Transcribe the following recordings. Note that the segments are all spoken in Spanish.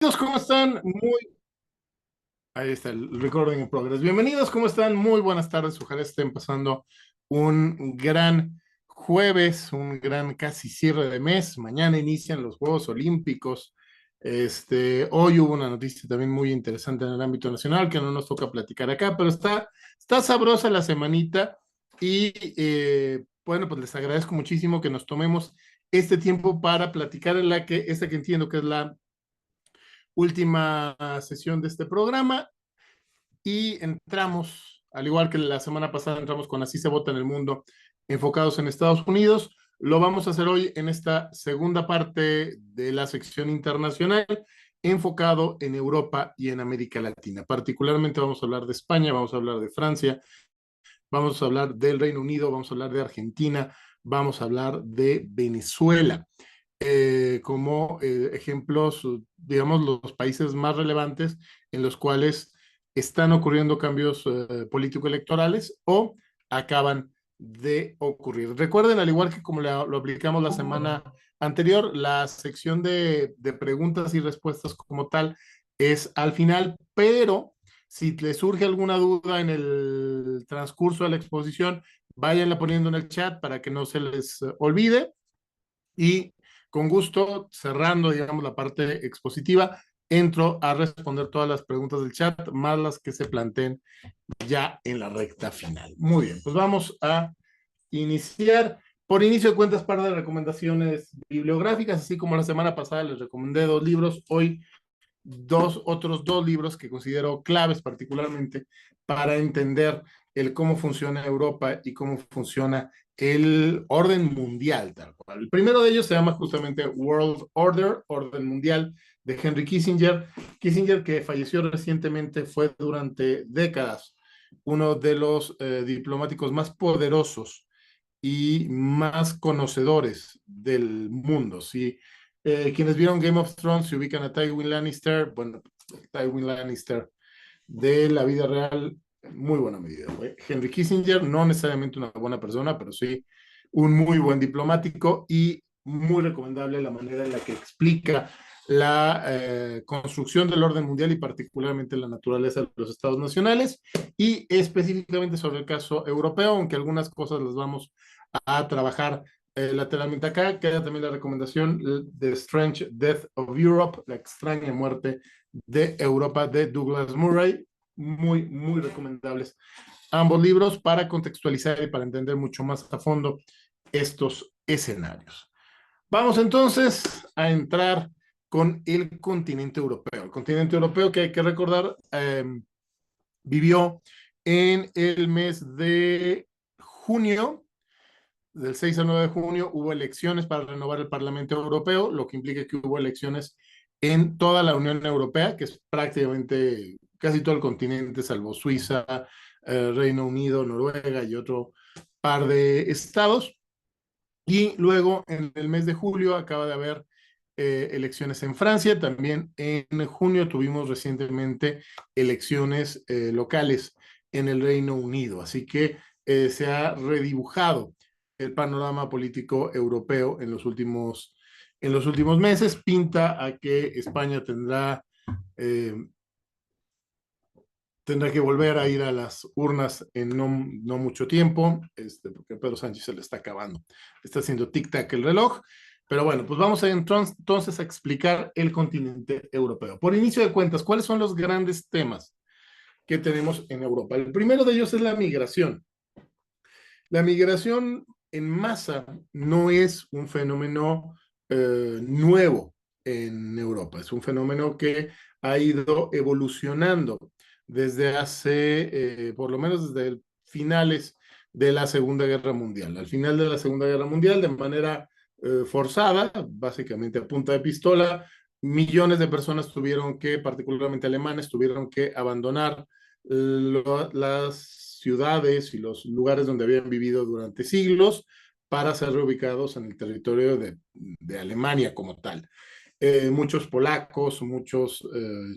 Bienvenidos, ¿cómo están? Ahí está el recording in progress. Bienvenidos, ¿cómo están? Muy buenas tardes. Ojalá estén pasando un gran jueves, un gran casi cierre de mes. Mañana inician los Juegos Olímpicos. Hoy hubo una noticia también muy interesante en el ámbito nacional que no nos toca platicar acá, pero está sabrosa la semanita y bueno, pues les agradezco muchísimo que nos tomemos este tiempo para platicar en esta que entiendo que es la última sesión de este programa y entramos, al igual que la semana pasada, entramos con Así se vota en el mundo, enfocados en Estados Unidos. Lo vamos a hacer hoy en esta segunda parte de la sección internacional, enfocado en Europa y en América Latina. Particularmente vamos a hablar de España, vamos a hablar de Francia, vamos a hablar del Reino Unido, vamos a hablar de Argentina, vamos a hablar de Venezuela como ejemplos, digamos, los países más relevantes en los cuales están ocurriendo cambios político-electorales o acaban de ocurrir. Recuerden, al igual que como lo aplicamos la semana anterior, la sección de preguntas y respuestas como tal es al final, pero si les surge alguna duda en el transcurso de la exposición, váyanla poniendo en el chat para que no se les olvide. Y con gusto, cerrando, digamos, la parte expositiva, entro a responder todas las preguntas del chat, más las que se planteen ya en la recta final. Muy bien, pues vamos a iniciar. Por inicio de cuentas, para de recomendaciones bibliográficas, así como la semana pasada les recomendé dos libros, hoy otros dos libros que considero claves particularmente para entender el cómo funciona Europa y cómo funciona el orden mundial, tal cual. El primero de ellos se llama justamente World Order, Orden Mundial, de Henry Kissinger. Kissinger, que falleció recientemente, fue durante décadas uno de los diplomáticos más poderosos y más conocedores del mundo. ¿Sí? Quienes vieron Game of Thrones se ubican a Tywin Lannister, bueno, Tywin Lannister de la vida real, muy buena medida. Henry Kissinger, no necesariamente una buena persona, pero sí un muy buen diplomático y muy recomendable la manera en la que explica la construcción del orden mundial y particularmente la naturaleza de los estados nacionales y específicamente sobre el caso europeo, aunque algunas cosas las vamos a trabajar lateralmente acá. Queda también la recomendación The Strange Death of Europe, la extraña muerte de Europa de Douglas Murray. Muy, muy recomendables ambos libros para contextualizar y para entender mucho más a fondo estos escenarios. Vamos entonces a entrar con el continente europeo. El continente europeo, que hay que recordar, vivió en el mes de junio, del 6 al 9 de junio, hubo elecciones para renovar el Parlamento Europeo, lo que implica que hubo elecciones en toda la Unión Europea, que es prácticamente casi todo el continente, salvo Suiza, Reino Unido, Noruega y otro par de estados. Y luego, en el mes de julio, acaba de haber elecciones en Francia. También en junio tuvimos recientemente elecciones locales en el Reino Unido. Así que se ha redibujado el panorama político europeo en los últimos meses. Pinta a que España eh, tendrá que volver a ir a las urnas en no mucho tiempo, porque a Pedro Sánchez se le está acabando. Está haciendo tic-tac el reloj. Pero bueno, pues vamos a entonces a explicar el continente europeo. Por inicio de cuentas, ¿cuáles son los grandes temas que tenemos en Europa? El primero de ellos es la migración. La migración en masa no es un fenómeno nuevo en Europa, es un fenómeno que ha ido evolucionando desde hace, por lo menos desde finales de la Segunda Guerra Mundial. Al final de la Segunda Guerra Mundial, de manera forzada, básicamente a punta de pistola, millones de personas particularmente alemanes, tuvieron que abandonar las ciudades y los lugares donde habían vivido durante siglos para ser reubicados en el territorio de Alemania como tal. Muchos polacos, muchos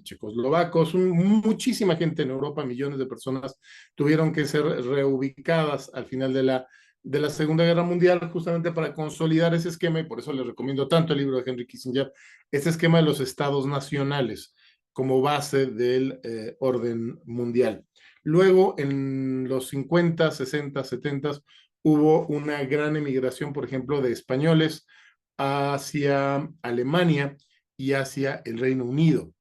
checoslovacos, muchísima gente en Europa, millones de personas tuvieron que ser reubicadas al final de la de la Segunda Guerra Mundial, justamente para consolidar ese esquema, y por eso les recomiendo tanto el libro de Henry Kissinger, ese esquema de los estados nacionales como base del orden mundial. Luego, en los 50, 60, 70, hubo una gran emigración, por ejemplo, de españoles hacia Alemania y hacia el Reino Unido.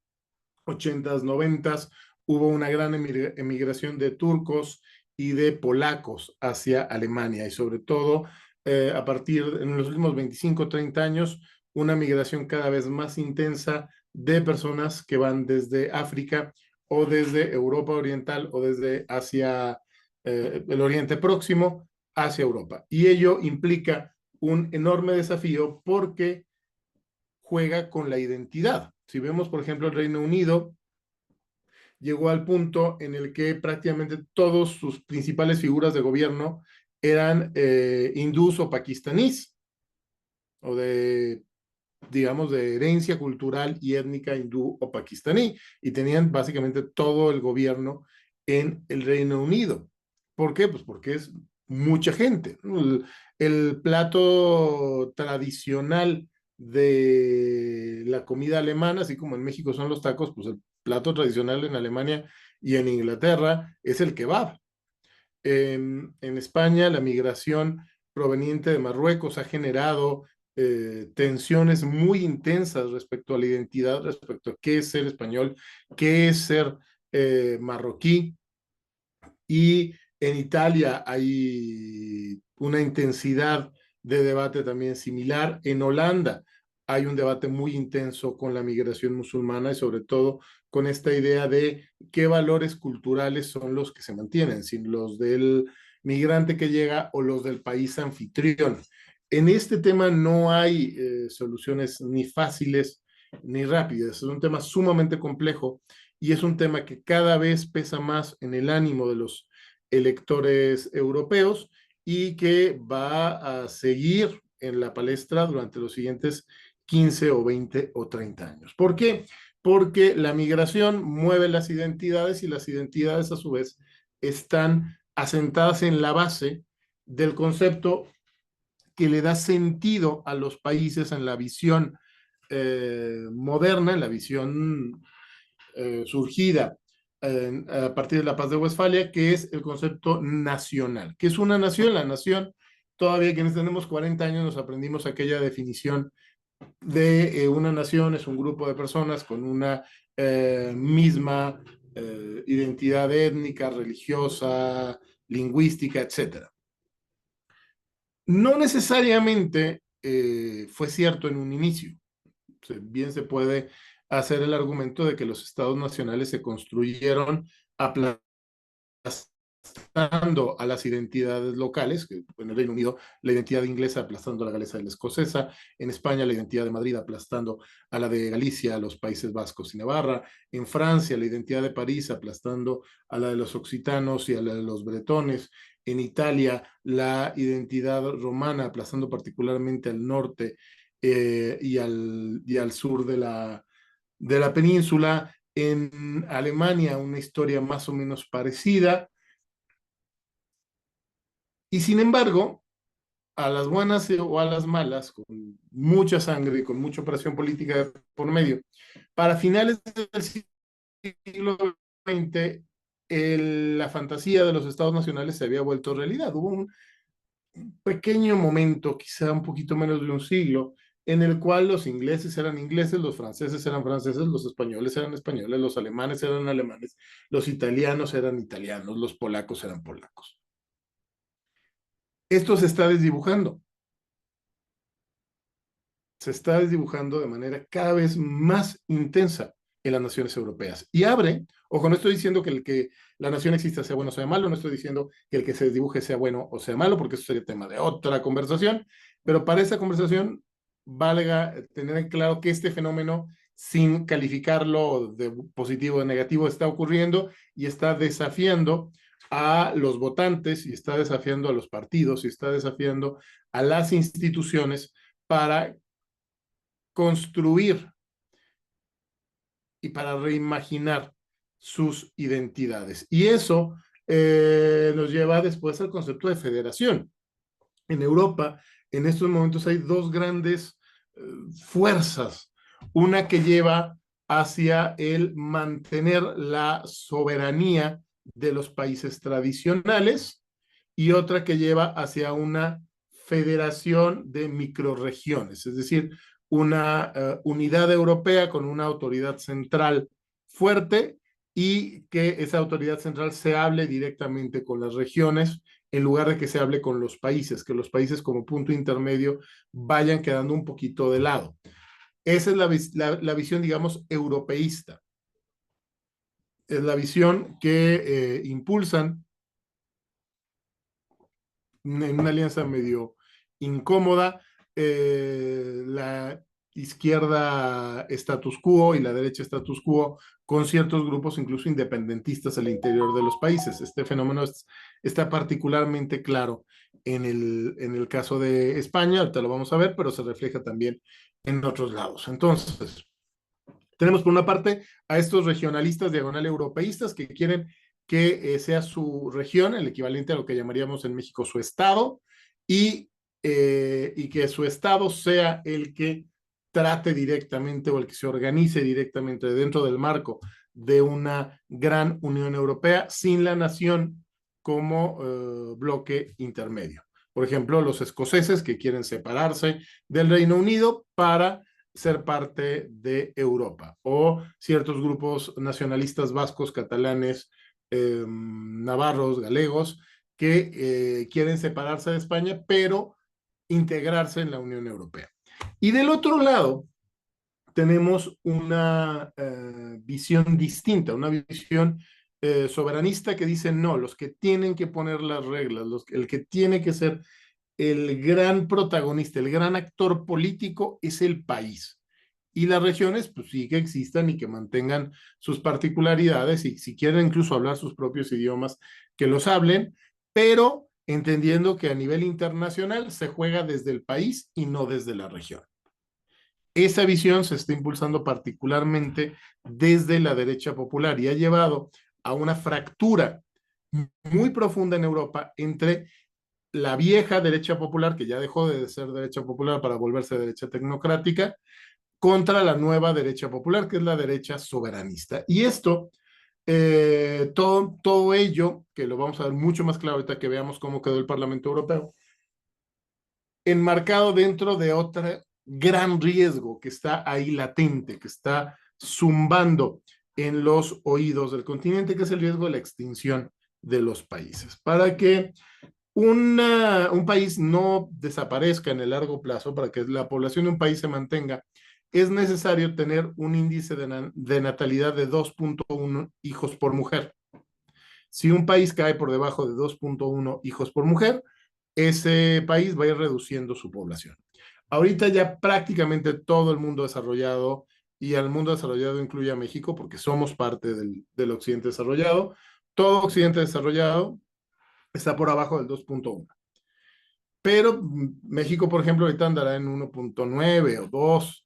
80s, 90s, hubo una gran emigración de turcos y de polacos hacia Alemania y sobre todo a partir en los últimos 25, 30 años, una migración cada vez más intensa de personas que van desde África o desde Europa Oriental o desde Asia, el Oriente Próximo hacia Europa. Y ello implica un enorme desafío porque juega con la identidad. Si vemos, por ejemplo, el Reino Unido, llegó al punto en el que prácticamente todas sus principales figuras de gobierno eran hindús o pakistaníes, o de, digamos, de herencia cultural y étnica hindú o pakistaní, y tenían básicamente todo el gobierno en el Reino Unido. ¿Por qué? Pues porque es mucha gente. El plato tradicional de la comida alemana, así como en México son los tacos, pues el plato tradicional en Alemania y en Inglaterra es el kebab. En España, la migración proveniente de Marruecos ha generado tensiones muy intensas respecto a la identidad, respecto a qué es ser español, qué es ser marroquí. Y en Italia hay una intensidad de debate también similar. En Holanda hay un debate muy intenso con la migración musulmana y sobre todo con esta idea de qué valores culturales son los que se mantienen, si los del migrante que llega o los del país anfitrión. En este tema no hay soluciones ni fáciles ni rápidas, es un tema sumamente complejo y es un tema que cada vez pesa más en el ánimo de los electores europeos y que va a seguir en la palestra durante los siguientes 15 o 20 o 30 años. ¿Por qué? Porque la migración mueve las identidades y las identidades a su vez están asentadas en la base del concepto que le da sentido a los países en la visión moderna, en la visión surgida a partir de la Paz de Westfalia, que es el concepto nacional. ¿Qué es una nación? La nación, todavía quienes tenemos 40 años nos aprendimos aquella definición de una nación, es un grupo de personas con una misma identidad étnica, religiosa, lingüística, etcétera. No necesariamente fue cierto en un inicio. Bien se puede hacer el argumento de que los estados nacionales se construyeron aplastando a las identidades locales, que en el Reino Unido la identidad inglesa aplastando a la galesa y la escocesa, en España la identidad de Madrid aplastando a la de Galicia, a los Países Vascos y Navarra, en Francia la identidad de París aplastando a la de los occitanos y a la de los bretones, en Italia la identidad romana aplastando particularmente al norte y al sur de la península, en Alemania una historia más o menos parecida, y sin embargo, a las buenas o a las malas, con mucha sangre y con mucha operación política por medio, para finales del siglo XX, la fantasía de los estados nacionales se había vuelto realidad. Hubo un pequeño momento, quizá un poquito menos de un siglo, en el cual los ingleses eran ingleses, los franceses eran franceses, los españoles eran españoles, los alemanes eran alemanes, los italianos eran italianos, los polacos eran polacos. Esto se está desdibujando de manera cada vez más intensa en las naciones europeas. Y abre, ojo, no estoy diciendo que el que la nación exista sea bueno o sea malo, no estoy diciendo que el que se dibuje sea bueno o sea malo, porque eso sería tema de otra conversación, pero para esa conversación valga tener en claro que este fenómeno, sin calificarlo de positivo o de negativo, está ocurriendo y está desafiando a los votantes y está desafiando a los partidos y está desafiando a las instituciones para construir y para reimaginar sus identidades. Y eso nos lleva después al concepto de federación. en Europa, en estos momentos hay dos grandes fuerzas. Una que lleva hacia el mantener la soberanía de los países tradicionales y otra que lleva hacia una federación de microrregiones, es decir, una unidad europea con una autoridad central fuerte y que esa autoridad central se hable directamente con las regiones en lugar de que se hable con los países, que los países como punto intermedio vayan quedando un poquito de lado. Esa es la visión, digamos, europeísta. Es la visión que impulsan en una alianza medio incómoda, la izquierda status quo y la derecha status quo con ciertos grupos incluso independentistas al interior de los países. Este fenómeno está particularmente claro en el caso de España, ahorita lo vamos a ver, pero se refleja también en otros lados. Entonces, tenemos por una parte a estos regionalistas diagonal europeístas que quieren que sea su región, el equivalente a lo que llamaríamos en México su estado, y que su estado sea el que trate directamente o el que se organice directamente dentro del marco de una gran Unión Europea sin la nación como bloque intermedio. Por ejemplo, los escoceses que quieren separarse del Reino Unido para ser parte de Europa, o ciertos grupos nacionalistas vascos, catalanes, navarros, galegos, que quieren separarse de España, pero integrarse en la Unión Europea. Y del otro lado, tenemos una visión distinta, una visión soberanista que dice, no, los que tienen que poner las reglas, el que tiene que ser el gran protagonista, el gran actor político es el país. Y las regiones, pues sí que existan y que mantengan sus particularidades y si quieren incluso hablar sus propios idiomas, que los hablen, pero entendiendo que a nivel internacional se juega desde el país y no desde la región. Esa visión se está impulsando particularmente desde la derecha popular y ha llevado a una fractura muy profunda en Europa entre la vieja derecha popular, que ya dejó de ser derecha popular para volverse derecha tecnocrática, contra la nueva derecha popular, que es la derecha soberanista. Y esto, todo ello, que lo vamos a ver mucho más claro ahorita que veamos cómo quedó el Parlamento Europeo, enmarcado dentro de otro gran riesgo que está ahí latente, que está zumbando en los oídos del continente, que es el riesgo de la extinción de los países. Para que un país no desaparezca en el largo plazo, para que la población de un país se mantenga, es necesario tener un índice de natalidad de 2.1 hijos por mujer. Si un país cae por debajo de 2.1 hijos por mujer, ese país va a ir reduciendo su población. Ahorita ya prácticamente todo el mundo desarrollado, y al mundo desarrollado incluye a México, porque somos parte del occidente desarrollado, todo occidente desarrollado está por abajo del 2.1. Pero México, por ejemplo, ahorita andará en 1.9 o 2.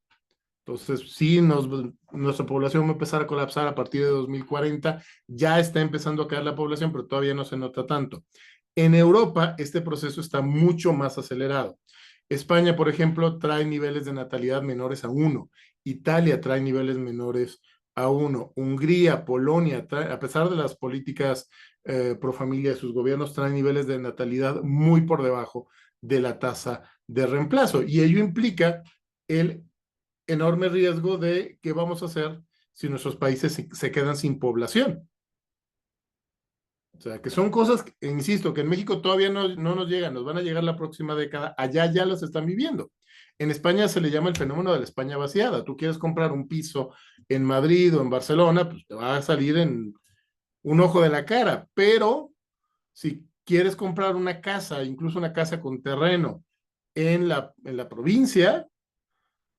Entonces, sí, nuestra población va a empezar a colapsar a partir de 2040. Ya está empezando a caer la población, pero todavía no se nota tanto. En Europa, este proceso está mucho más acelerado. España, por ejemplo, trae niveles de natalidad menores a 1. Italia trae niveles menores a 1. Hungría, Polonia, a pesar de las políticas pro familia de sus gobiernos, traen niveles de natalidad muy por debajo de la tasa de reemplazo. Y ello implica el enorme riesgo de qué vamos a hacer si nuestros países se quedan sin población. O sea, que son cosas, insisto, que en México todavía no nos llegan, nos van a llegar la próxima década, allá ya las están viviendo. En España se le llama el fenómeno de la España vaciada. Tú quieres comprar un piso en Madrid o en Barcelona, pues te va a salir en un ojo de la cara, pero si quieres comprar una casa, incluso una casa con terreno en la provincia,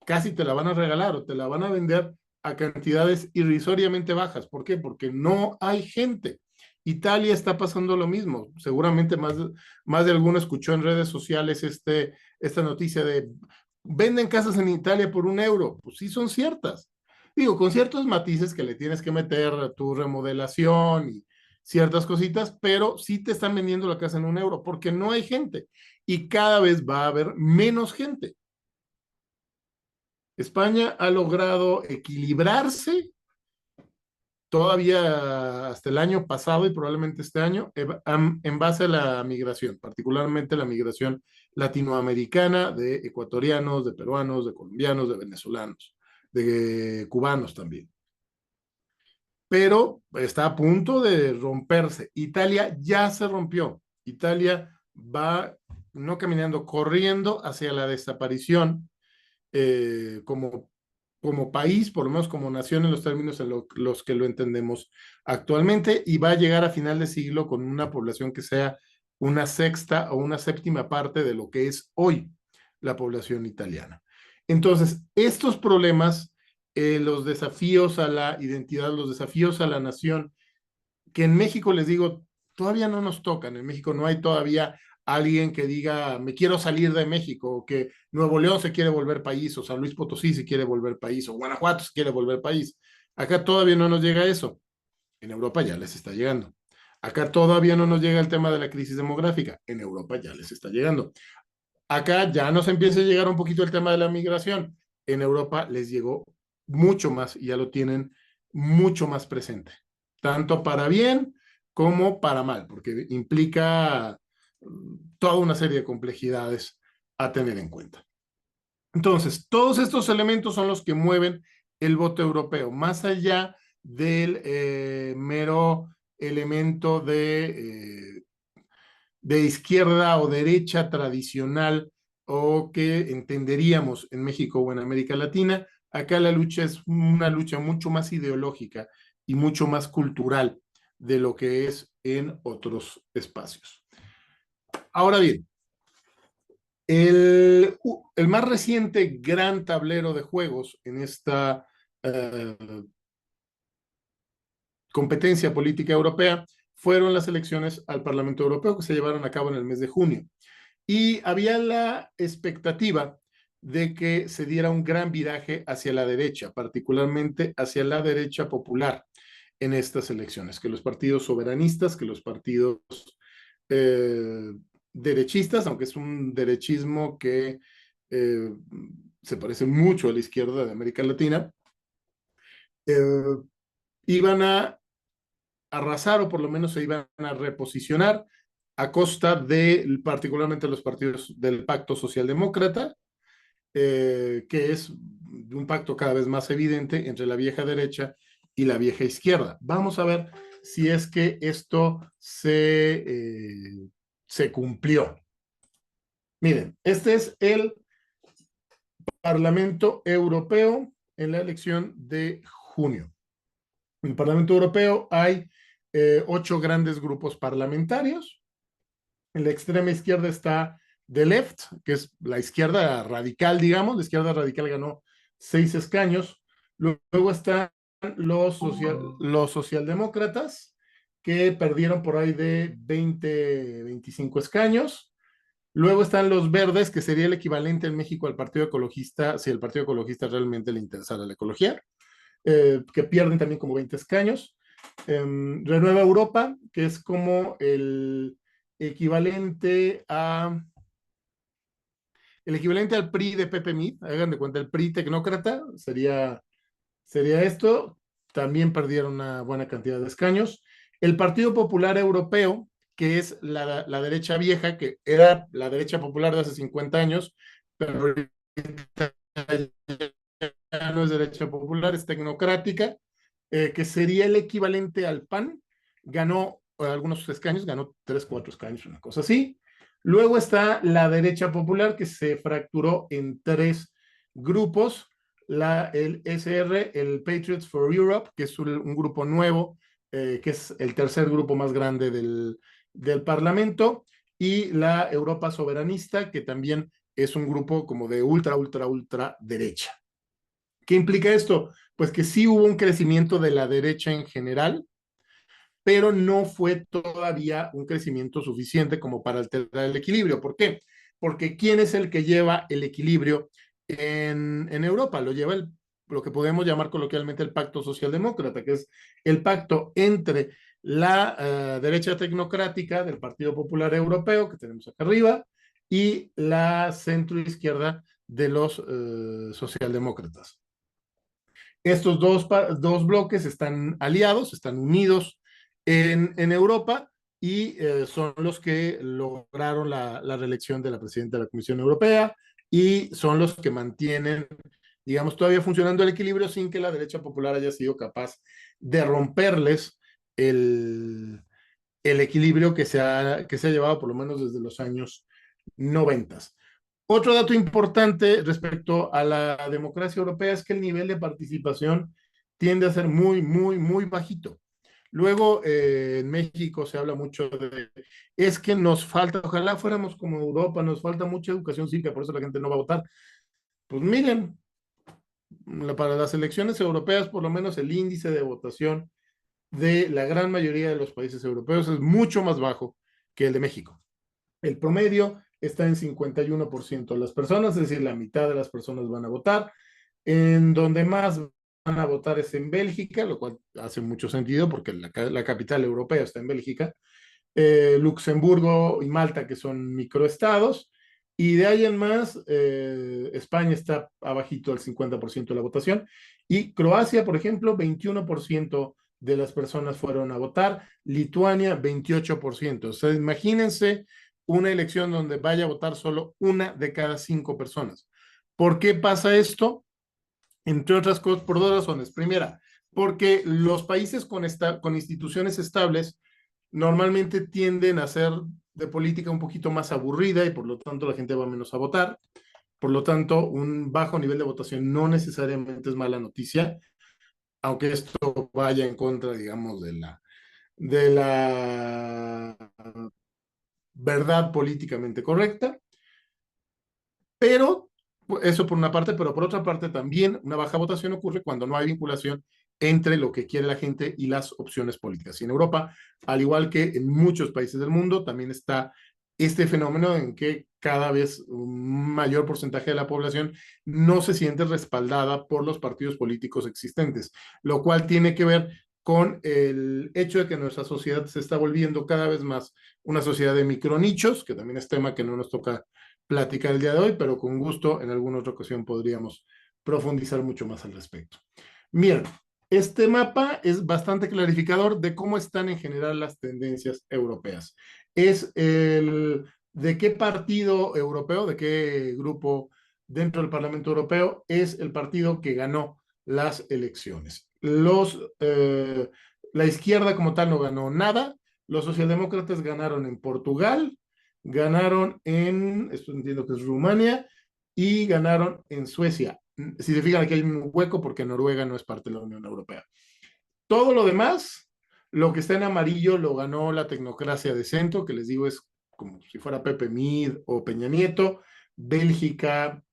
casi te la van a regalar o te la van a vender a cantidades irrisoriamente bajas. ¿Por qué? Porque no hay gente. Italia está pasando lo mismo. Seguramente más de alguno escuchó en redes sociales esta noticia de venden casas en Italia por €1. Pues sí son ciertas. Digo, con ciertos matices que le tienes que meter a tu remodelación y ciertas cositas, pero sí te están vendiendo la casa en €1 porque no hay gente. y cada vez va a haber menos gente. España ha logrado equilibrarse todavía hasta el año pasado y probablemente este año en base a la migración, particularmente la migración latinoamericana de ecuatorianos, de peruanos, de colombianos, de venezolanos, de cubanos también. Pero está a punto de romperse. Italia ya se rompió. Italia va no caminando, corriendo hacia la desaparición como, como país, por lo menos como nación en los términos en los que lo entendemos actualmente, y va a llegar a final de siglo con una población que sea una sexta o una séptima parte de lo que es hoy la población italiana. Entonces, estos problemas, los desafíos a la identidad, los desafíos a la nación, que en México les digo, todavía no nos tocan. En México no hay todavía alguien que diga, me quiero salir de México, o que Nuevo León se quiere volver país, o San Luis Potosí se quiere volver país, o Guanajuato se quiere volver país. Acá todavía no nos llega eso. En Europa ya les está llegando. Acá todavía no nos llega el tema de la crisis demográfica. En Europa ya les está llegando. Acá ya nos empieza a llegar un poquito el tema de la migración. En Europa les llegó mucho más y ya lo tienen mucho más presente, tanto para bien como para mal, porque implica toda una serie de complejidades a tener en cuenta. Entonces, todos estos elementos son los que mueven el voto europeo, más allá del mero elemento de izquierda o derecha tradicional o que entenderíamos en México o en América Latina. Acá la lucha es una lucha mucho más ideológica y mucho más cultural de lo que es en otros espacios. Ahora bien, el más reciente gran tablero de juegos en esta competencia política europea fueron las elecciones al Parlamento Europeo que se llevaron a cabo en el mes de junio. Y había la expectativa de que se diera un gran viraje hacia la derecha, particularmente hacia la derecha popular en estas elecciones, que los partidos soberanistas, que los partidos eh, derechistas, aunque es un derechismo que eh, se parece mucho a la izquierda de América Latina, eh, iban a arrasar o por lo menos se iban a reposicionar a costa de particularmente los partidos del Pacto Socialdemócrata, que es un pacto cada vez más evidente entre la vieja derecha y la vieja izquierda. Vamos a ver si es que esto se cumplió. Miren, este es el Parlamento Europeo en la elección de junio. En el Parlamento Europeo hay 8 grandes grupos parlamentarios. En la extrema izquierda está The Left, que es la izquierda radical, digamos. La izquierda radical ganó 6 escaños. Luego están los socialdemócratas, que perdieron por ahí de 20, 25 escaños. Luego están los verdes, que sería el equivalente en México al Partido Ecologista, si el Partido Ecologista realmente le interesara la ecología, que pierden también como 20 escaños. Renueva Europa, que es como equivalente a el equivalente al PRI de Pepe Mit, hagan de cuenta, el PRI tecnócrata sería esto, también perdieron una buena cantidad de escaños. El Partido Popular Europeo, que es la derecha vieja, que era la derecha popular de hace 50 años, pero ya no es derecha popular, es tecnocrática, que sería el equivalente al PAN, ganó algunos escaños, ganó 3, 4 escaños, una cosa así. Luego está la derecha popular, que se fracturó en 3 grupos, el SR, el Patriots for Europe, que es un grupo nuevo, que es el tercer grupo más grande del Parlamento, y la Europa Soberanista, que también es un grupo como de ultra, ultra, ultra derecha. ¿Qué implica esto? Pues que sí hubo un crecimiento de la derecha en general, pero no fue todavía un crecimiento suficiente como para alterar el equilibrio. ¿Por qué? Porque ¿quién es el que lleva el equilibrio en Europa? Lo lleva lo que podemos llamar coloquialmente el pacto socialdemócrata, que es el pacto entre la derecha tecnocrática del Partido Popular Europeo, que tenemos acá arriba, y la centroizquierda de los socialdemócratas. Estos dos bloques están aliados, están unidos en Europa y son los que lograron la reelección de la presidenta de la Comisión Europea y son los que mantienen, digamos, todavía funcionando el equilibrio sin que la derecha popular haya sido capaz de romperles el equilibrio que se ha llevado por lo menos desde los años 90. Otro dato importante respecto a la democracia europea es que el nivel de participación tiende a ser muy, muy, muy bajito. Luego, en México se habla mucho de, es que nos falta, ojalá fuéramos como Europa, nos falta mucha educación cívica, por eso la gente no va a votar. Pues miren, para las elecciones europeas, por lo menos el índice de votación de la gran mayoría de los países europeos es mucho más bajo que el de México. El promedio está en 51% de las personas, es decir, la mitad de las personas van a votar. En donde más van a votar es en Bélgica, lo cual hace mucho sentido porque la capital europea está en Bélgica. Luxemburgo y Malta, que son microestados. Y de ahí en más, España está abajito del 50% de la votación. Y Croacia, por ejemplo, 21% de las personas fueron a votar. Lituania, 28%. O sea, imagínense una elección donde vaya a votar solo una de cada 5 personas. ¿Por qué pasa esto? Entre otras cosas, por dos razones. Primera, porque los países con instituciones estables normalmente tienden a ser de política un poquito más aburrida y por lo tanto la gente va menos a votar. Por lo tanto, un bajo nivel de votación no necesariamente es mala noticia, aunque esto vaya en contra, digamos, de la verdad políticamente correcta. Pero eso por una parte, pero por otra parte también una baja votación ocurre cuando no hay vinculación entre lo que quiere la gente y las opciones políticas. Y en Europa, al igual que en muchos países del mundo, también está este fenómeno en que cada vez un mayor porcentaje de la población no se siente respaldada por los partidos políticos existentes, lo cual tiene que ver con el hecho de que nuestra sociedad se está volviendo cada vez más una sociedad de micronichos, que también es tema que no nos toca platicar el día de hoy, pero con gusto en alguna otra ocasión podríamos profundizar mucho más al respecto. Miren, este mapa es bastante clarificador de cómo están en general las tendencias europeas. Es el de qué partido europeo, de qué grupo dentro del Parlamento Europeo es el partido que ganó las elecciones. La izquierda como tal no ganó nada, los socialdemócratas ganaron en Portugal, ganaron esto entiendo que es Rumania, y ganaron en Suecia. Si se fijan, aquí hay un hueco porque Noruega no es parte de la Unión Europea. Todo lo demás, lo que está en amarillo, lo ganó la tecnocracia de centro, que les digo es como si fuera Pepe Mid o Peña Nieto. Bélgica,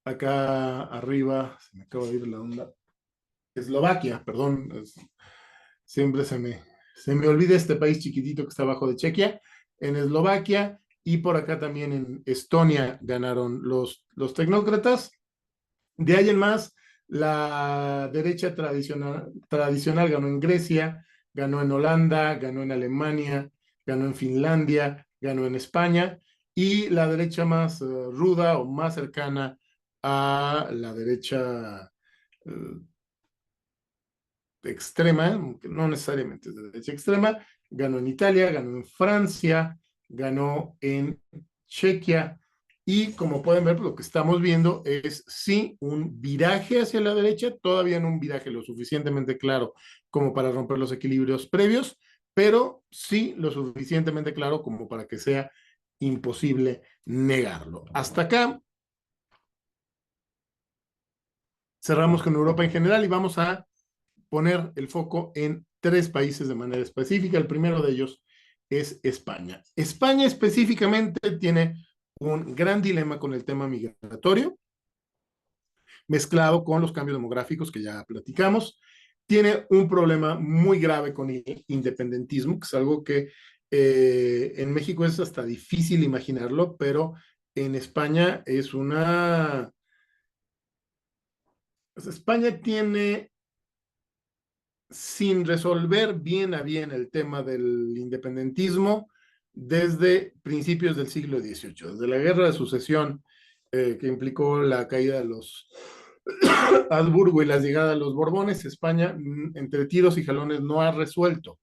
acá arriba, se me acaba de ir la onda. Eslovaquia, perdón, siempre se me olvida este país chiquitito que está abajo de Chequia. En Eslovaquia y por acá también en Estonia ganaron los tecnócratas. De ahí en más, la derecha tradicional ganó en Grecia, ganó en Holanda, ganó en Alemania, ganó en Finlandia, ganó en España, y la derecha más ruda o más cercana a la derecha extrema, aunque no necesariamente es de derecha extrema, ganó en Italia, ganó en Francia, ganó en Chequia, y como pueden ver, lo que estamos viendo es sí un viraje hacia la derecha, todavía no un viraje lo suficientemente claro como para romper los equilibrios previos, pero sí lo suficientemente claro como para que sea imposible negarlo. Hasta acá cerramos con Europa en general y vamos a poner el foco en 3 países de manera específica. El primero de ellos es España. España específicamente tiene un gran dilema con el tema migratorio, mezclado con los cambios demográficos que ya platicamos. Tiene un problema muy grave con el independentismo, que es algo que en México es hasta difícil imaginarlo, pero en España es una... Pues España tiene, sin resolver bien a bien el tema del independentismo, desde principios del siglo XVIII, desde la Guerra de Sucesión, que implicó la caída de los Habsburgo y la llegada de los Borbones. España, entre tiros y jalones, no ha resuelto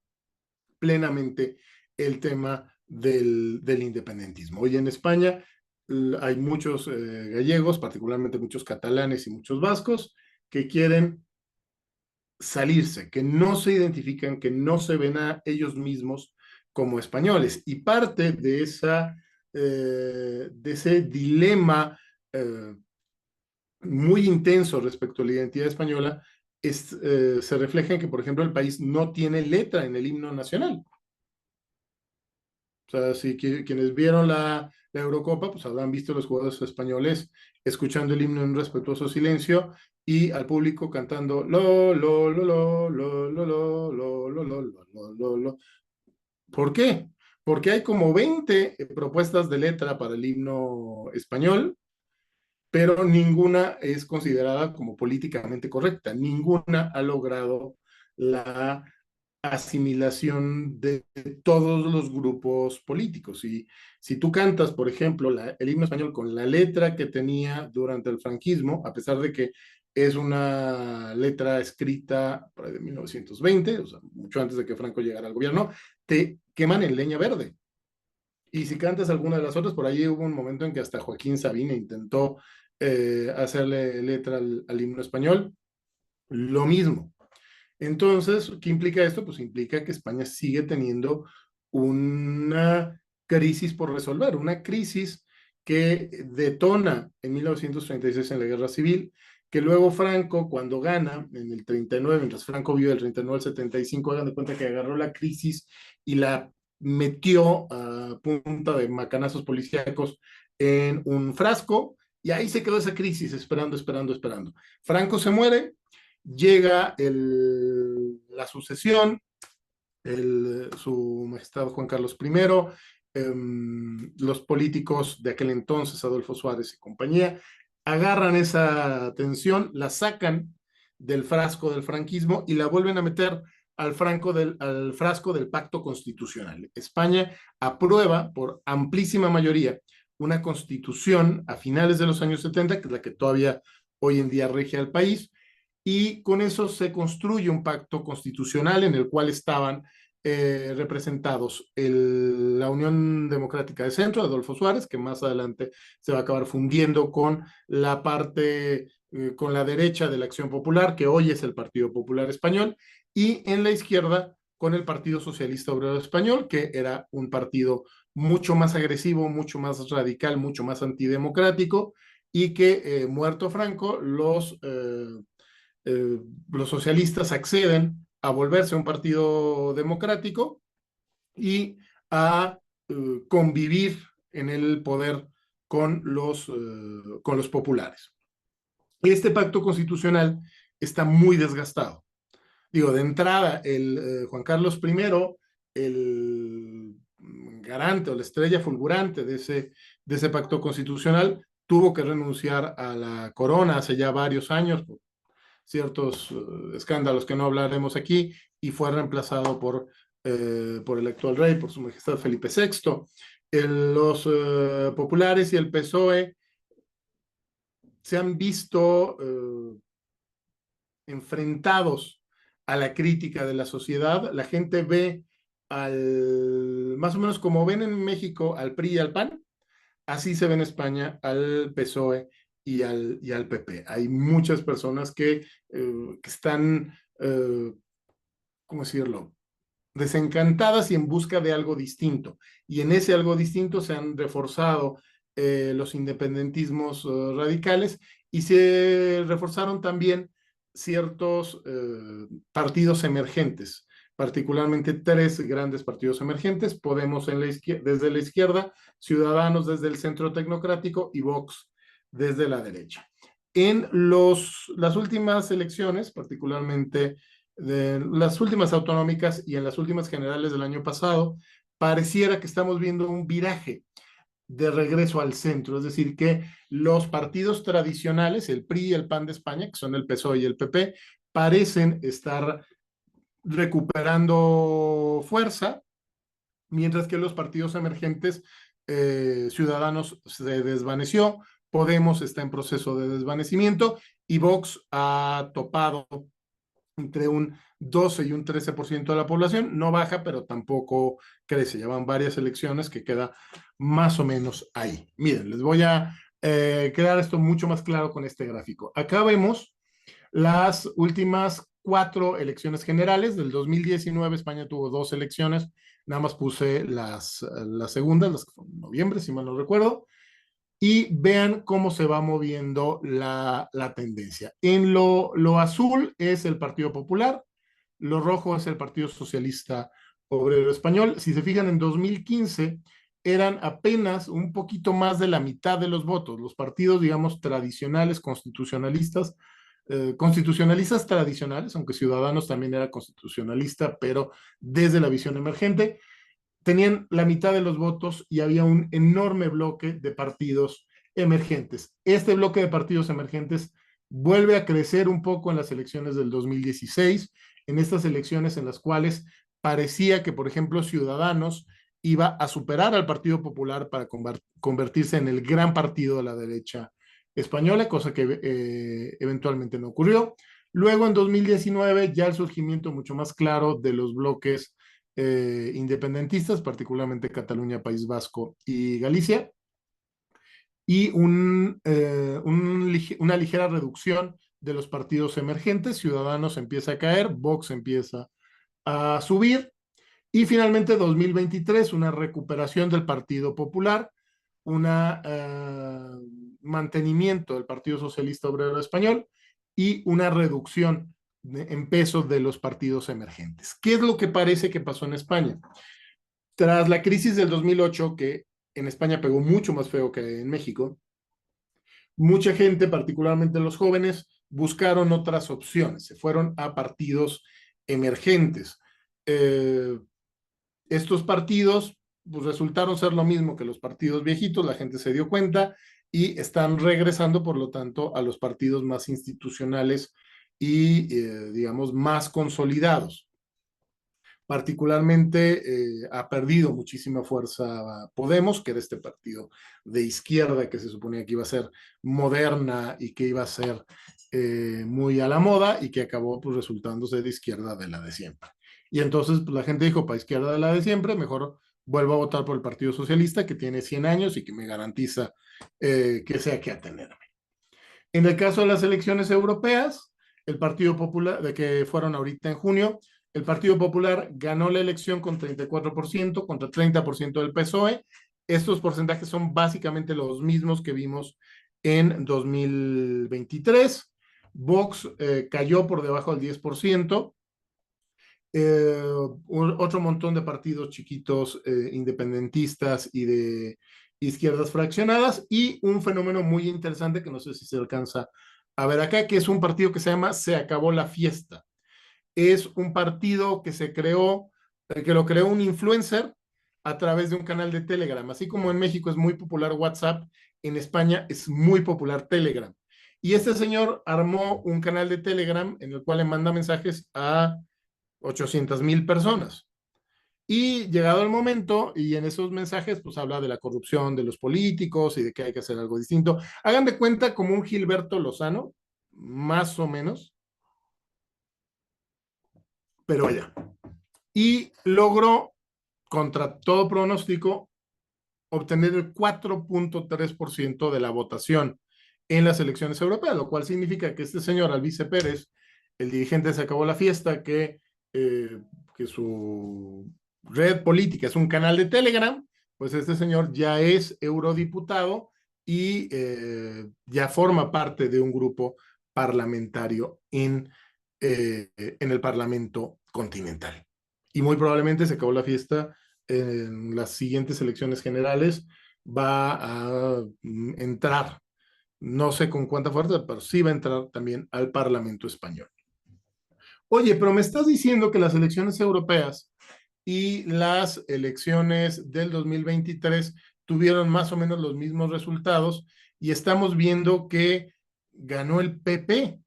plenamente el tema del independentismo. Hoy en España hay muchos gallegos, particularmente muchos catalanes y muchos vascos, que quieren salirse, que no se identifican, que no se ven a ellos mismos como españoles. Y parte de ese dilema muy intenso respecto a la identidad española se refleja en que, por ejemplo, el país no tiene letra en el himno nacional. O sea, si quienes vieron la Eurocopa, pues habrán visto los jugadores españoles escuchando el himno en un respetuoso silencio y al público cantando lo. ¿Por qué? Porque hay como 20 propuestas de letra para el himno español, pero ninguna es considerada como políticamente correcta. Ninguna ha logrado la asimilación de todos los grupos políticos. Y si tú cantas, por ejemplo, el himno español con la letra que tenía durante el franquismo, a pesar de que es una letra escrita por ahí de 1920, o sea, mucho antes de que Franco llegara al gobierno, te queman en leña verde. Y si cantas alguna de las otras, por ahí hubo un momento en que hasta Joaquín Sabina intentó hacerle letra al himno español, lo mismo. Entonces, ¿qué implica esto? Pues implica que España sigue teniendo una crisis por resolver, una crisis que detona en 1936 en la Guerra Civil, que luego Franco, cuando gana en el 39, mientras Franco vive del 39 al 75, hagan de cuenta que agarró la crisis y la metió a punta de macanazos policíacos en un frasco, y ahí se quedó esa crisis, esperando, esperando, esperando. Franco se muere, llega la sucesión, su majestad Juan Carlos I, los políticos de aquel entonces, Adolfo Suárez y compañía, agarran esa tensión, la sacan del frasco del franquismo y la vuelven a meter al frasco del pacto constitucional. España aprueba por amplísima mayoría una constitución a finales de los años 70, que es la que todavía hoy en día rige al país, y con eso se construye un pacto constitucional en el cual estaban representados la Unión Democrática de Centro, Adolfo Suárez, que más adelante se va a acabar fundiendo con la parte, con la derecha de la Acción Popular, que hoy es el Partido Popular Español, y en la izquierda con el Partido Socialista Obrero Español, que era un partido mucho más agresivo, mucho más radical, mucho más antidemocrático, y que, muerto Franco, los socialistas acceden a volverse un partido democrático y a convivir en el poder con los populares. Este pacto constitucional está muy desgastado. Digo, de entrada, Juan Carlos I, el garante o la estrella fulgurante de ese pacto constitucional, tuvo que renunciar a la corona hace ya varios años por ciertos escándalos que no hablaremos aquí, y fue reemplazado por el actual rey, por su majestad Felipe VI. Los populares y el PSOE se han visto enfrentados a la crítica de la sociedad. La gente ve más o menos como ven en México al PRI y al PAN, así se ve en España al PSOE y al PP. Hay muchas personas que están, ¿cómo decirlo?, desencantadas y en busca de algo distinto. Y en ese algo distinto se han reforzado los independentismos radicales, y se reforzaron también ciertos partidos emergentes, particularmente tres grandes partidos emergentes: Podemos desde la izquierda, Ciudadanos desde el centro tecnocrático y Vox desde la derecha. En las últimas elecciones, particularmente de las últimas autonómicas y en las últimas generales del año pasado, pareciera que estamos viendo un viraje de regreso al centro, es decir, que los partidos tradicionales, el PRI y el PAN de España, que son el PSOE y el PP, parecen estar recuperando fuerza, mientras que los partidos emergentes, Ciudadanos se desvaneció, Podemos está en proceso de desvanecimiento y Vox ha topado entre un 12 y un 13% de la población, no baja, pero tampoco crece. Llevan varias elecciones que queda más o menos ahí. Miren, les voy a quedar esto mucho más claro con este gráfico. Acá vemos las últimas 4 elecciones generales. Del 2019 España tuvo 2 elecciones, nada más puse las segundas, las que fueron en noviembre, si mal no recuerdo, y vean cómo se va moviendo la tendencia. En lo azul es el Partido Popular, lo rojo es el Partido Socialista Obrero Español. Si se fijan, en 2015 eran apenas un poquito más de la mitad de los votos. Los partidos, digamos, tradicionales, constitucionalistas tradicionales, aunque Ciudadanos también era constitucionalista, pero desde la visión emergente, tenían la mitad de los votos y había un enorme bloque de partidos emergentes. Este bloque de partidos emergentes vuelve a crecer un poco en las elecciones del 2016, en estas elecciones en las cuales parecía que, por ejemplo, Ciudadanos iba a superar al Partido Popular para convertirse en el gran partido de la derecha española, cosa que eventualmente no ocurrió. Luego, en 2019, ya el surgimiento mucho más claro de los bloques independentistas, particularmente Cataluña, País Vasco y Galicia, y una ligera reducción de los partidos emergentes. Ciudadanos empieza a caer, Vox empieza a subir, y finalmente 2023, una recuperación del Partido Popular, un mantenimiento del Partido Socialista Obrero Español y una reducción en peso de los partidos emergentes. ¿Qué es lo que parece que pasó en España? Tras la crisis del 2008, que en España pegó mucho más feo que en México, mucha gente, particularmente los jóvenes, buscaron otras opciones, se fueron a partidos emergentes. Estos partidos pues, resultaron ser lo mismo que los partidos viejitos, la gente se dio cuenta y están regresando, por lo tanto, a los partidos más institucionales y, digamos, más consolidados. Particularmente ha perdido muchísima fuerza Podemos, que era este partido de izquierda que se suponía que iba a ser moderna y que iba a ser muy a la moda y que acabó pues, resultándose de izquierda de la de siempre. Y entonces pues, la gente dijo, para izquierda de la de siempre, mejor vuelvo a votar por el Partido Socialista, que tiene 100 años y que me garantiza que sea que atenerme. En el caso de las elecciones europeas, el Partido Popular, de que fueron ahorita en junio, el Partido Popular ganó la elección con 34% contra 30% del PSOE. Estos porcentajes son básicamente los mismos que vimos en 2023. Vox cayó por debajo del 10%. Otro montón de partidos chiquitos independentistas y de izquierdas fraccionadas, y un fenómeno muy interesante que no sé si se alcanza a ver acá, que es un partido que se llama Se Acabó la Fiesta. Es un partido que se creó, que lo creó un influencer a través de un canal de Telegram. Así como en México es muy popular WhatsApp, en España es muy popular Telegram. Y este señor armó un canal de Telegram en el cual le manda mensajes a 800,000 personas. Y llegado el momento, y en esos mensajes, pues habla de la corrupción de los políticos y de que hay que hacer algo distinto. Hagan de cuenta como un Gilberto Lozano, más o menos, pero allá. Y logró, contra todo pronóstico, obtener el 4.3% de la votación en las elecciones europeas, lo cual significa que este señor Albice Pérez, el dirigente Se Acabó la Fiesta, que su red política es un canal de Telegram, pues este señor ya es eurodiputado y ya forma parte de un grupo parlamentario en el Parlamento continental. Y muy probablemente Se Acabó la Fiesta en las siguientes elecciones generales va a entrar, no sé con cuánta fuerza, pero sí va a entrar también al Parlamento español. Oye, pero me estás diciendo que las elecciones europeas y las elecciones del 2023 tuvieron más o menos los mismos resultados y estamos viendo que ganó el PP.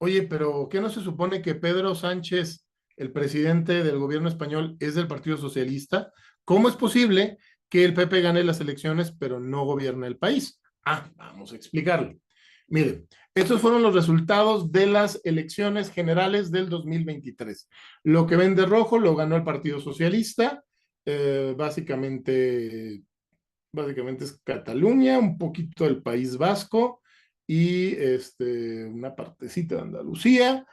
Oye, pero ¿qué no se supone que Pedro Sánchez el presidente del gobierno español es del Partido Socialista, ¿cómo es posible que el PP gane las elecciones pero no gobierne el país? Vamos a explicarlo. Miren, estos fueron los resultados de las elecciones generales del 2023. Lo que ven de rojo lo ganó el Partido Socialista, básicamente es Cataluña, un poquito del País Vasco y una partecita de Andalucía,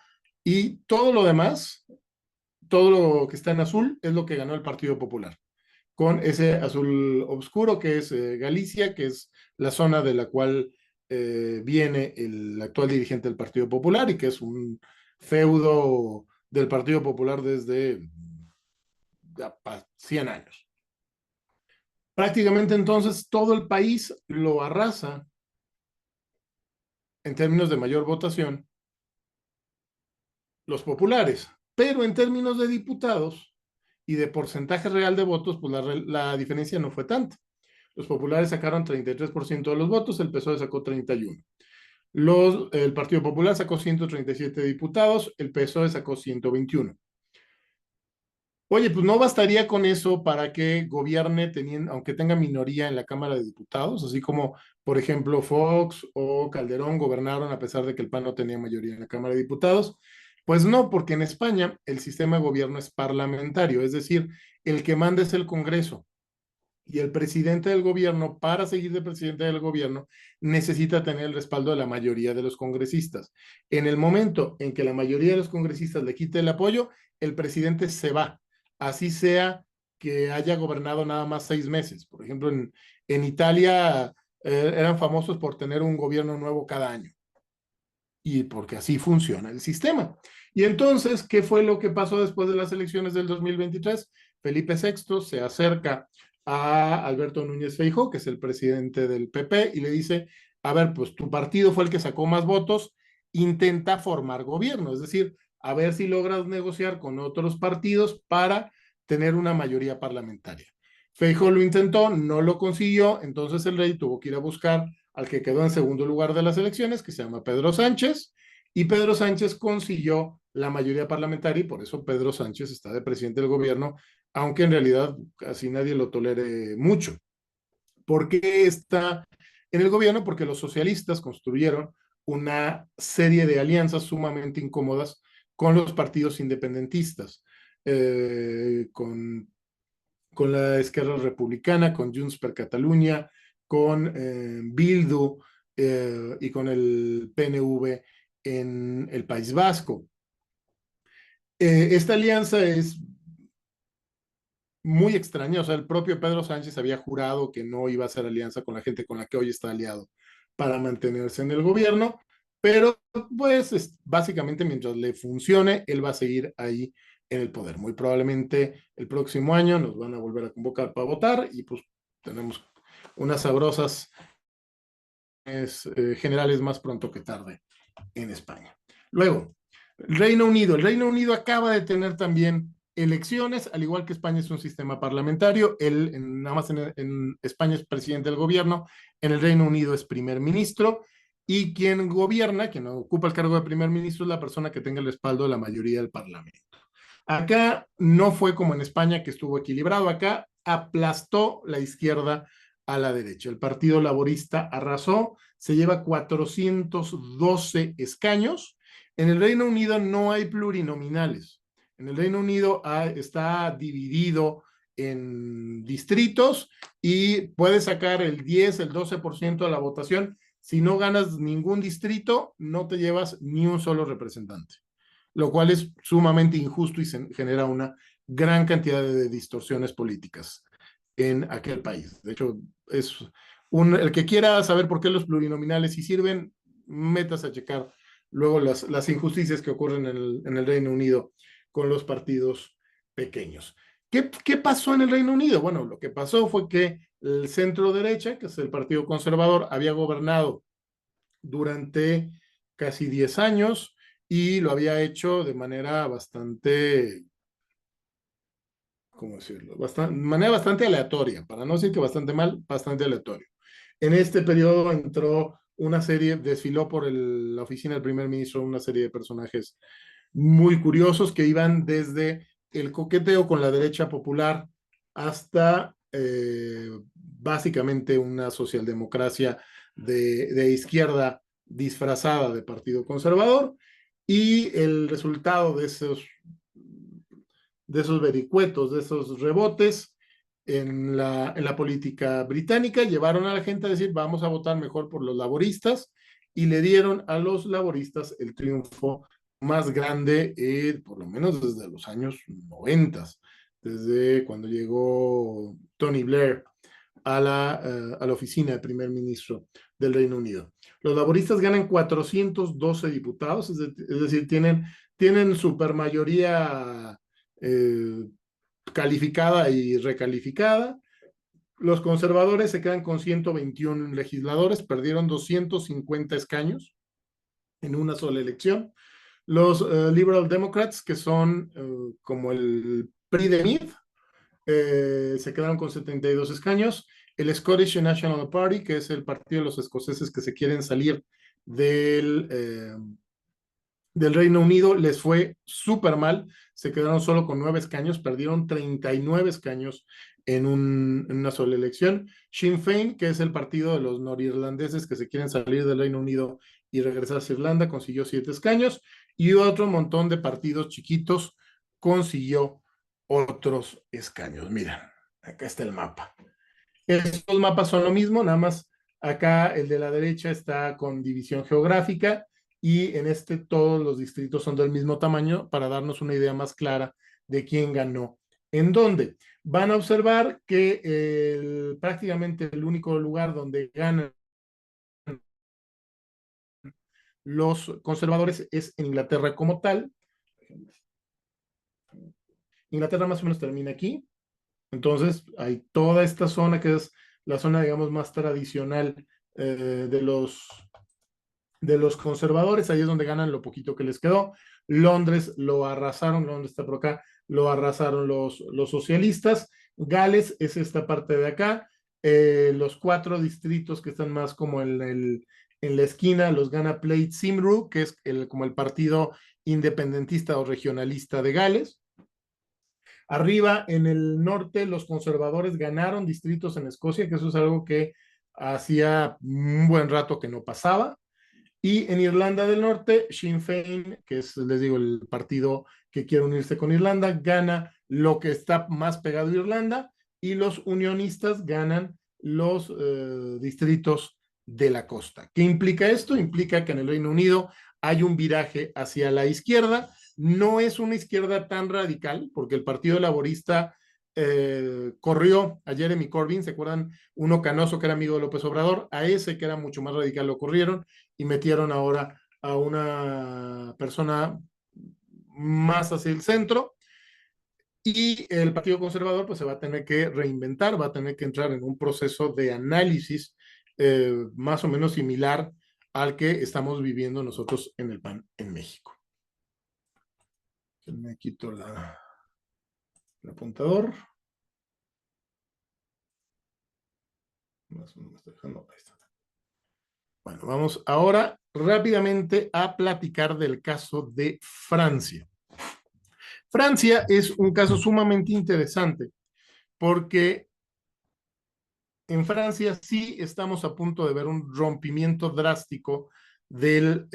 y todo lo demás, todo lo que está en azul es lo que ganó el Partido Popular, con ese azul oscuro que es Galicia, que es la zona de la cual viene el actual dirigente del Partido Popular y que es un feudo del Partido Popular desde 100 años. Prácticamente entonces todo el país lo arrasa en términos de mayor votación los populares, pero en términos de diputados y de porcentaje real de votos, pues la diferencia no fue tanta. Los populares sacaron 33% de los votos, el PSOE sacó 31%. El Partido Popular sacó 137 diputados, el PSOE sacó 121. Oye, pues no bastaría con eso para que gobierne, aunque tenga minoría en la Cámara de Diputados, así como, por ejemplo, Fox o Calderón gobernaron a pesar de que el PAN no tenía mayoría en la Cámara de Diputados. Pues no, porque en España el sistema de gobierno es parlamentario, es decir, el que manda es el Congreso. Y el presidente del gobierno, para seguir de presidente del gobierno, necesita tener el respaldo de la mayoría de los congresistas. En el momento en que la mayoría de los congresistas le quite el apoyo, el presidente se va, así sea que haya gobernado nada más 6 meses. Por ejemplo, en Italia eran famosos por tener un gobierno nuevo cada año, y porque así funciona el sistema. Y entonces, ¿qué fue lo que pasó después de las elecciones del 2023? Felipe VI se acerca a Alberto Núñez Feijóo, que es el presidente del PP, y le dice, a ver, pues tu partido fue el que sacó más votos, intenta formar gobierno, es decir, a ver si logras negociar con otros partidos para tener una mayoría parlamentaria. Feijóo lo intentó, no lo consiguió, entonces el rey tuvo que ir a buscar al que quedó en segundo lugar de las elecciones, que se llama Pedro Sánchez, y Pedro Sánchez consiguió la mayoría parlamentaria y por eso Pedro Sánchez está de presidente del gobierno, aunque en realidad casi nadie lo tolere mucho. ¿Por qué está en el gobierno? Porque los socialistas construyeron una serie de alianzas sumamente incómodas con los partidos independentistas, con la Esquerra Republicana, con Junts per Catalunya, con Bildu y con el PNV en el País Vasco. Esta alianza es muy extraña, o sea, el propio Pedro Sánchez había jurado que no iba a hacer alianza con la gente con la que hoy está aliado para mantenerse en el gobierno, pero pues básicamente mientras le funcione, él va a seguir ahí en el poder. Muy probablemente el próximo año nos van a volver a convocar para votar y pues tenemos unas sabrosas generales más pronto que tarde en España. Luego, el Reino Unido acaba de tener también elecciones, al igual que España es un sistema parlamentario, él nada más en España es presidente del gobierno, en el Reino Unido es primer ministro, y quien gobierna, quien ocupa el cargo de primer ministro, es la persona que tenga el respaldo de la mayoría del parlamento. Acá no fue como en España, que estuvo equilibrado, acá aplastó la izquierda a la derecha. El Partido Laborista arrasó, se lleva 412 escaños. En el Reino Unido no hay plurinominales. En el Reino Unido está dividido en distritos y puedes sacar el 10, el 12% de la votación. Si no ganas ningún distrito, no te llevas ni un solo representante, lo cual es sumamente injusto y genera una gran cantidad de distorsiones políticas en aquel país. De hecho, el que quiera saber por qué los plurinominales sí sirven, metas a checar luego las injusticias que ocurren en el Reino Unido con los partidos pequeños. ¿Qué pasó en el Reino Unido? Bueno, lo que pasó fue que el centro derecha, que es el Partido Conservador, había gobernado durante casi 10 años y lo había hecho de manera bastante, ¿cómo decirlo? Manera bastante aleatoria, para no decir que bastante mal, bastante aleatorio. En este periodo entró una serie, desfiló por la oficina del primer ministro una serie de personajes muy curiosos que iban desde el coqueteo con la derecha popular hasta básicamente una socialdemocracia de izquierda disfrazada de partido conservador, y el resultado de esos vericuetos, de esos rebotes en la política británica, llevaron a la gente a decir, vamos a votar mejor por los laboristas, y le dieron a los laboristas el triunfo más grande, por lo menos desde los años 90, desde cuando llegó Tony Blair a la oficina de primer ministro del Reino Unido. Los laboristas ganan 412 diputados, es decir, tienen supermayoría eh, calificada y recalificada. Los conservadores se quedan con 121 legisladores, perdieron 250 escaños en una sola elección. Los Liberal Democrats, que son como el PRI de Mid, se quedaron con 72 escaños. El Scottish National Party, que es el partido de los escoceses que se quieren salir del Reino Unido, les fue súper mal, se quedaron solo con 9 escaños, perdieron 39 escaños en una sola elección. Sinn Féin, que es el partido de los norirlandeses que se quieren salir del Reino Unido y regresar a Irlanda, consiguió 7 escaños, y otro montón de partidos chiquitos consiguió otros escaños. Mira, acá está el mapa. Estos mapas son lo mismo, nada más acá el de la derecha está con división geográfica, y en este todos los distritos son del mismo tamaño para darnos una idea más clara de quién ganó en dónde. Van a observar que prácticamente el único lugar donde ganan los conservadores es en Inglaterra como tal. Inglaterra más o menos termina aquí. Entonces, hay toda esta zona que es la zona, digamos, más tradicional de los conservadores. Ahí es donde ganan lo poquito que les quedó. Londres lo arrasaron, Londres está por acá, lo arrasaron los socialistas. Gales es esta parte de acá. Los 4 distritos que están más como en la esquina los gana Plaid Cymru, que es como el partido independentista o regionalista de Gales. Arriba, en el norte, los conservadores ganaron distritos en Escocia, que eso es algo que hacía un buen rato que no pasaba. Y en Irlanda del Norte, Sinn Féin, que es, les digo, el partido que quiere unirse con Irlanda, gana lo que está más pegado a Irlanda, y los unionistas ganan los distritos de la costa. ¿Qué implica esto? Implica que en el Reino Unido hay un viraje hacia la izquierda. No es una izquierda tan radical, porque el Partido Laborista corrió a Jeremy Corbyn, ¿se acuerdan? Uno canoso que era amigo de López Obrador, a ese que era mucho más radical lo corrieron, y metieron ahora a una persona más hacia el centro, y el Partido Conservador pues se va a tener que reinventar, va a tener que entrar en un proceso de análisis más o menos similar al que estamos viviendo nosotros en el PAN en México. Me quito el apuntador. Más o menos me está dejando. Ahí está. Bueno, vamos ahora rápidamente a platicar del caso de Francia. Francia es un caso sumamente interesante porque en Francia sí estamos a punto de ver un rompimiento drástico del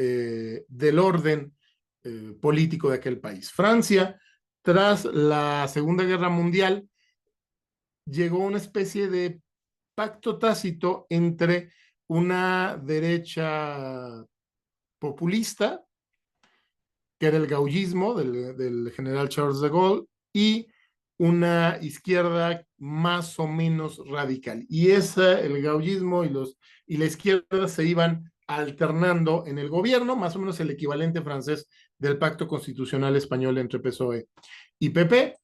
orden político de aquel país. Francia, tras la Segunda Guerra Mundial, llegó a una especie de pacto tácito entre una derecha populista, que era el gaullismo del general Charles de Gaulle, y una izquierda más o menos radical. Y el gaullismo y la izquierda se iban alternando en el gobierno, más o menos el equivalente francés del pacto constitucional español entre PSOE y PP.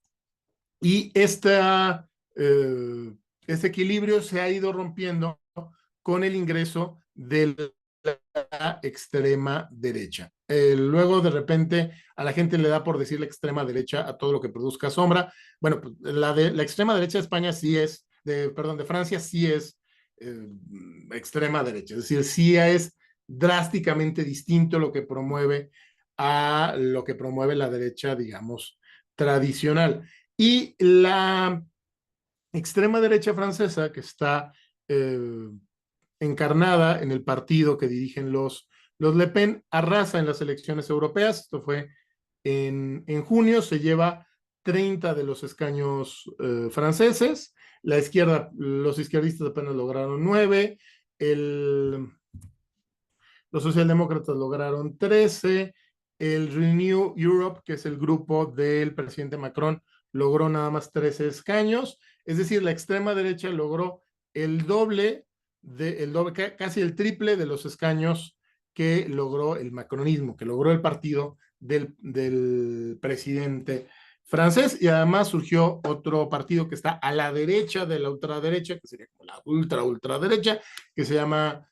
Y este equilibrio se ha ido rompiendo con el ingreso de la extrema derecha. Luego de repente a la gente le da por decir la extrema derecha a todo lo que produzca sombra. Bueno, pues la extrema derecha de España sí es, perdón, de Francia sí es extrema derecha, es decir, sí es drásticamente distinto lo que promueve a lo que promueve la derecha, digamos, tradicional. Y la extrema derecha francesa, que está encarnada en el partido que dirigen los Le Pen, arrasa en las elecciones europeas. Esto fue en junio, se lleva 30 de los escaños franceses. La izquierda, los izquierdistas apenas lograron 9. El, los socialdemócratas lograron 13. El Renew Europe, que es el grupo del presidente Macron, logró nada más 13 escaños. Es decir, la extrema derecha logró el doble, casi el triple de los escaños que logró el macronismo, que logró el partido del presidente francés. Y además surgió otro partido que está a la derecha de la ultraderecha, que sería como la ultraderecha, que se llama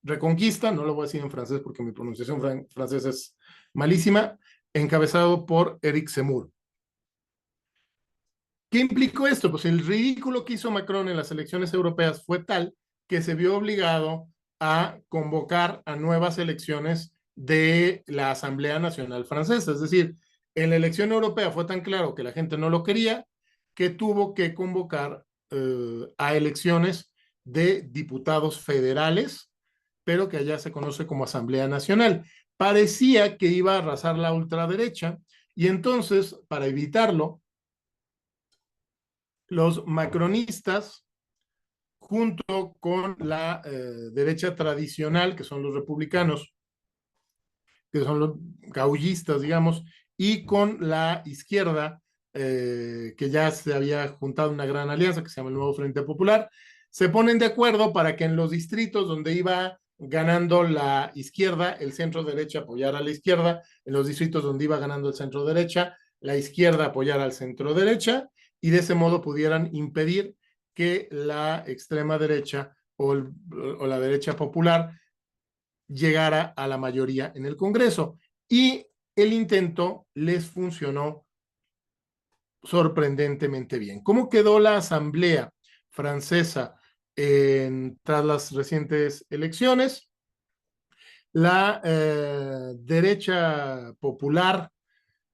Reconquista. No lo voy a decir en francés porque mi pronunciación francesa es malísima, encabezado por Eric Zemmour. ¿Qué implicó esto? Pues el ridículo que hizo Macron en las elecciones europeas fue tal que se vio obligado a convocar a nuevas elecciones de la Asamblea Nacional Francesa. Es decir, en la elección europea fue tan claro que la gente no lo quería que tuvo que convocar a elecciones de diputados federales, pero que allá se conoce como Asamblea Nacional. Parecía que iba a arrasar la ultraderecha y entonces, para evitarlo, los macronistas, junto con la derecha tradicional, que son los republicanos, que son los gaullistas, digamos, y con la izquierda, que ya se había juntado una gran alianza que se llama el Nuevo Frente Popular, se ponen de acuerdo para que en los distritos donde iba ganando la izquierda, el centro derecha apoyara a la izquierda, en los distritos donde iba ganando el centro derecha, la izquierda apoyara al centro derecha, y de ese modo pudieran impedir que la extrema derecha o la derecha popular llegara a la mayoría en el Congreso. Y el intento les funcionó sorprendentemente bien. ¿Cómo quedó la Asamblea francesa tras las recientes elecciones? La derecha popular,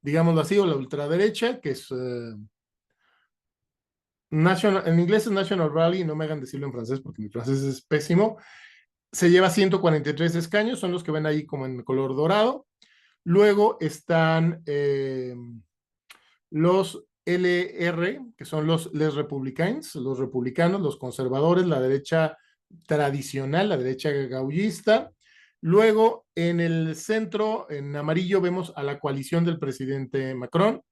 digámoslo así, o la ultraderecha, que es en inglés es National Rally, no me hagan decirlo en francés porque mi francés es pésimo, se lleva 143 escaños, son los que ven ahí como en color dorado. Luego están los LR, que son les republicains, los republicanos, los conservadores, la derecha tradicional, la derecha gaullista. Luego, en el centro, en amarillo, vemos a la coalición del presidente Macron,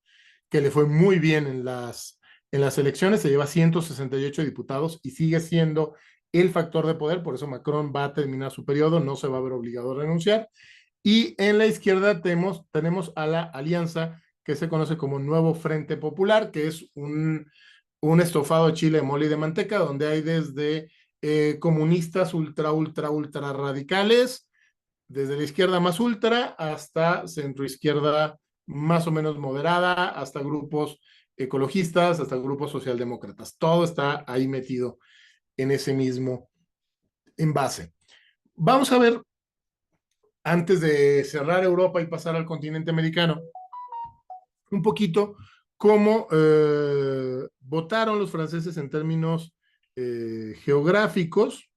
que le fue muy bien en las elecciones, se lleva 168 diputados y sigue siendo el factor de poder, por eso Macron va a terminar su periodo, no se va a ver obligado a renunciar. Y en la izquierda tenemos a la alianza que se conoce como Nuevo Frente Popular, que es un estofado de chile, de mole y de manteca, donde hay desde comunistas ultra radicales, desde la izquierda más ultra hasta centroizquierda más o menos moderada, hasta grupos ecologistas, hasta grupos socialdemócratas. Todo está ahí metido en ese mismo envase. Vamos a ver, antes de cerrar Europa y pasar al continente americano, un poquito cómo votaron los franceses en términos geográficos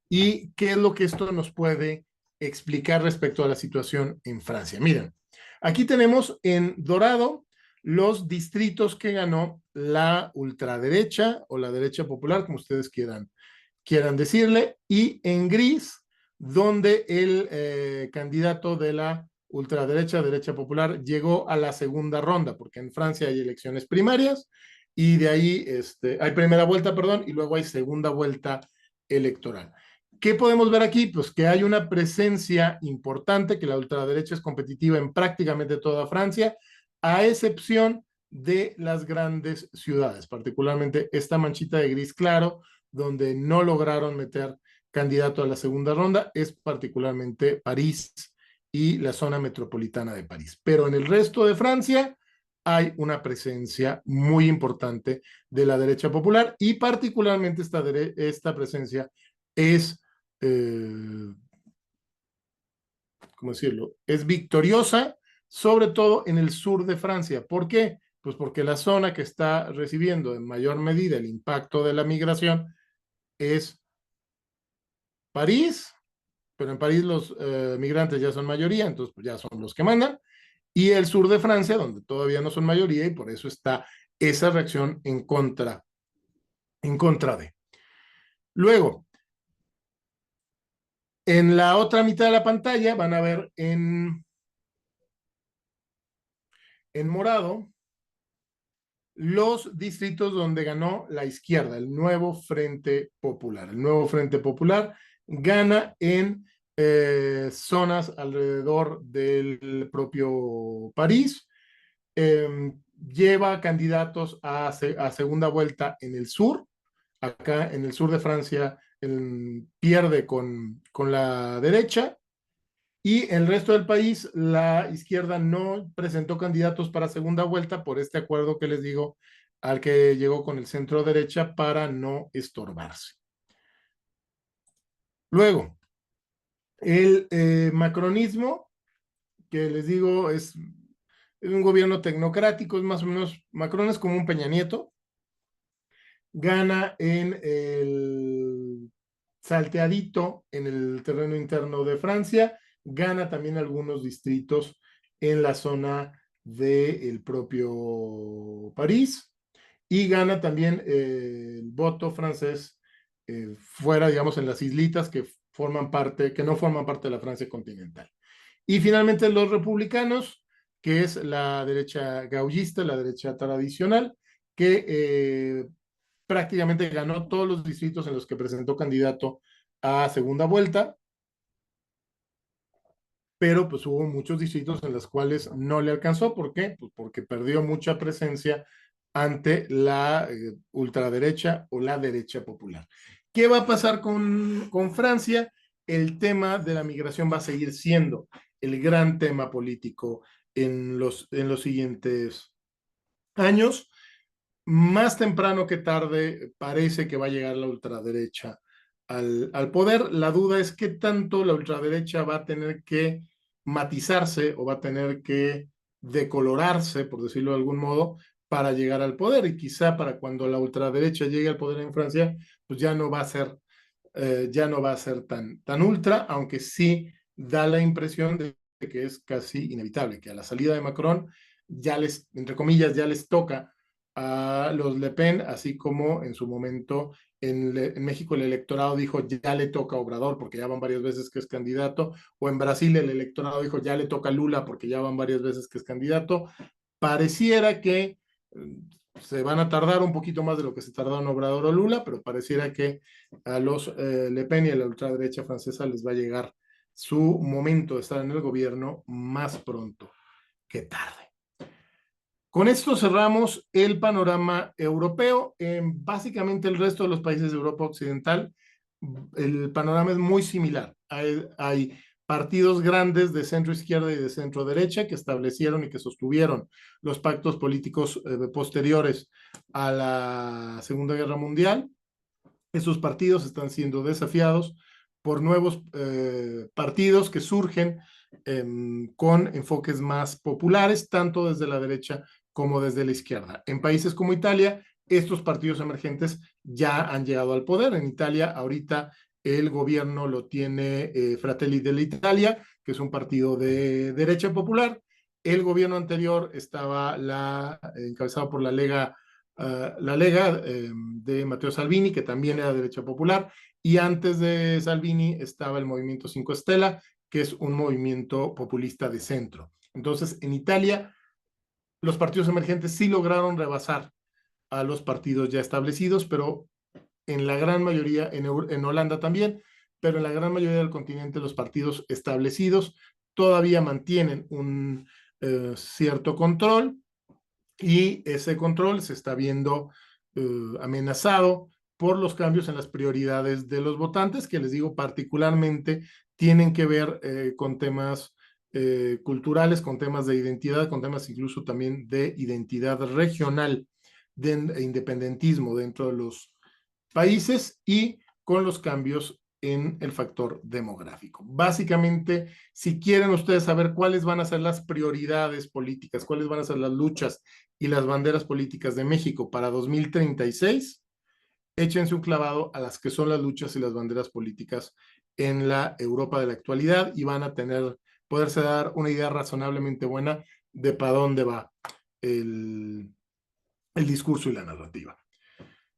y qué es lo que esto nos puede explicar respecto a la situación en Francia. Miren, aquí tenemos en dorado los distritos que ganó la ultraderecha o la derecha popular, como ustedes quieran decirle, y en gris, donde el candidato de la ultraderecha, derecha popular, llegó a la segunda ronda, porque en Francia hay elecciones primarias y de ahí hay primera vuelta, perdón, y luego hay segunda vuelta electoral. ¿Qué podemos ver aquí? Pues que hay una presencia importante, que la ultraderecha es competitiva en prácticamente toda Francia, a excepción de las grandes ciudades, particularmente esta manchita de gris claro, donde no lograron meter candidato a la segunda ronda, es particularmente París y la zona metropolitana de París. Pero en el resto de Francia hay una presencia muy importante de la derecha popular y particularmente esta presencia es ¿cómo decirlo? Es victoriosa, sobre todo en el sur de Francia. ¿Por qué? Pues porque la zona que está recibiendo en mayor medida el impacto de la migración es París, pero en París los migrantes ya son mayoría, entonces pues ya son los que mandan, y el sur de Francia, donde todavía no son mayoría, y por eso está esa reacción en contra de. Luego, en la otra mitad de la pantalla van a ver en morado los distritos donde ganó la izquierda, el nuevo Frente Popular. El nuevo Frente Popular gana en zonas alrededor del propio París, lleva candidatos a segunda vuelta en el sur, acá en el sur de Francia pierde con la derecha, y el resto del país, la izquierda no presentó candidatos para segunda vuelta por este acuerdo que les digo, al que llegó con el centro derecha para no estorbarse. Luego, el macronismo, que les digo es un gobierno tecnocrático, es más o menos, Macron es como un Peña Nieto, gana en el salteadito en el terreno interno de Francia, gana también algunos distritos en la zona del propio París y gana también el voto francés fuera, digamos, en las islitas que forman parte, que no forman parte de la Francia continental. Y finalmente los republicanos, que es la derecha gaullista, la derecha tradicional, que prácticamente ganó todos los distritos en los que presentó candidato a segunda vuelta, pero pues hubo muchos distritos en los cuales no le alcanzó. ¿Por qué? Pues porque perdió mucha presencia ante la ultraderecha o la derecha popular. ¿Qué va a pasar con Francia? El tema de la migración va a seguir siendo el gran tema político en los siguientes años. Más temprano que tarde parece que va a llegar la ultraderecha al poder. La duda es qué tanto la ultraderecha va a tener que matizarse o va a tener que decolorarse, por decirlo de algún modo, para llegar al poder. Y quizá para cuando la ultraderecha llegue al poder en Francia, pues ya no va a ser tan ultra, aunque sí da la impresión de que es casi inevitable, que a la salida de Macron ya les, entre comillas, ya les toca a los Le Pen, así como en su momento en México el electorado dijo ya le toca a Obrador porque ya van varias veces que es candidato, o en Brasil el electorado dijo ya le toca a Lula porque ya van varias veces que es candidato. Pareciera que se van a tardar un poquito más de lo que se tardaron Obrador o Lula, pero pareciera que a los Le Pen y a la ultraderecha francesa les va a llegar su momento de estar en el gobierno más pronto que tarde. Con esto cerramos el panorama europeo. Básicamente el resto de los países de Europa Occidental, el panorama es muy similar. Hay partidos grandes de centro izquierda y de centro derecha que establecieron y que sostuvieron los pactos políticos posteriores a la Segunda Guerra Mundial. Esos partidos están siendo desafiados por nuevos partidos que surgen con enfoques más populares, tanto desde la derecha como desde la izquierda. En países como Italia, estos partidos emergentes ya han llegado al poder. En Italia, ahorita el gobierno lo tiene Fratelli dell'Italia, que es un partido de derecha popular. El gobierno anterior estaba encabezado por la Lega de Matteo Salvini, que también era de derecha popular, y antes de Salvini estaba el Movimiento 5 Stella, que es un movimiento populista de centro. Entonces, en Italia, los partidos emergentes sí lograron rebasar a los partidos ya establecidos, pero en la gran mayoría, en Holanda también, pero en la gran mayoría del continente los partidos establecidos todavía mantienen un cierto control, y ese control se está viendo amenazado por los cambios en las prioridades de los votantes, que les digo particularmente tienen que ver con temas culturales, con temas de identidad, con temas incluso también de identidad regional, de independentismo dentro de los países y con los cambios en el factor demográfico. Básicamente, si quieren ustedes saber cuáles van a ser las prioridades políticas, cuáles van a ser las luchas y las banderas políticas de México para 2036, échense un clavado a las que son las luchas y las banderas políticas en la Europa de la actualidad y van a poderse dar una idea razonablemente buena de para dónde va el discurso y la narrativa.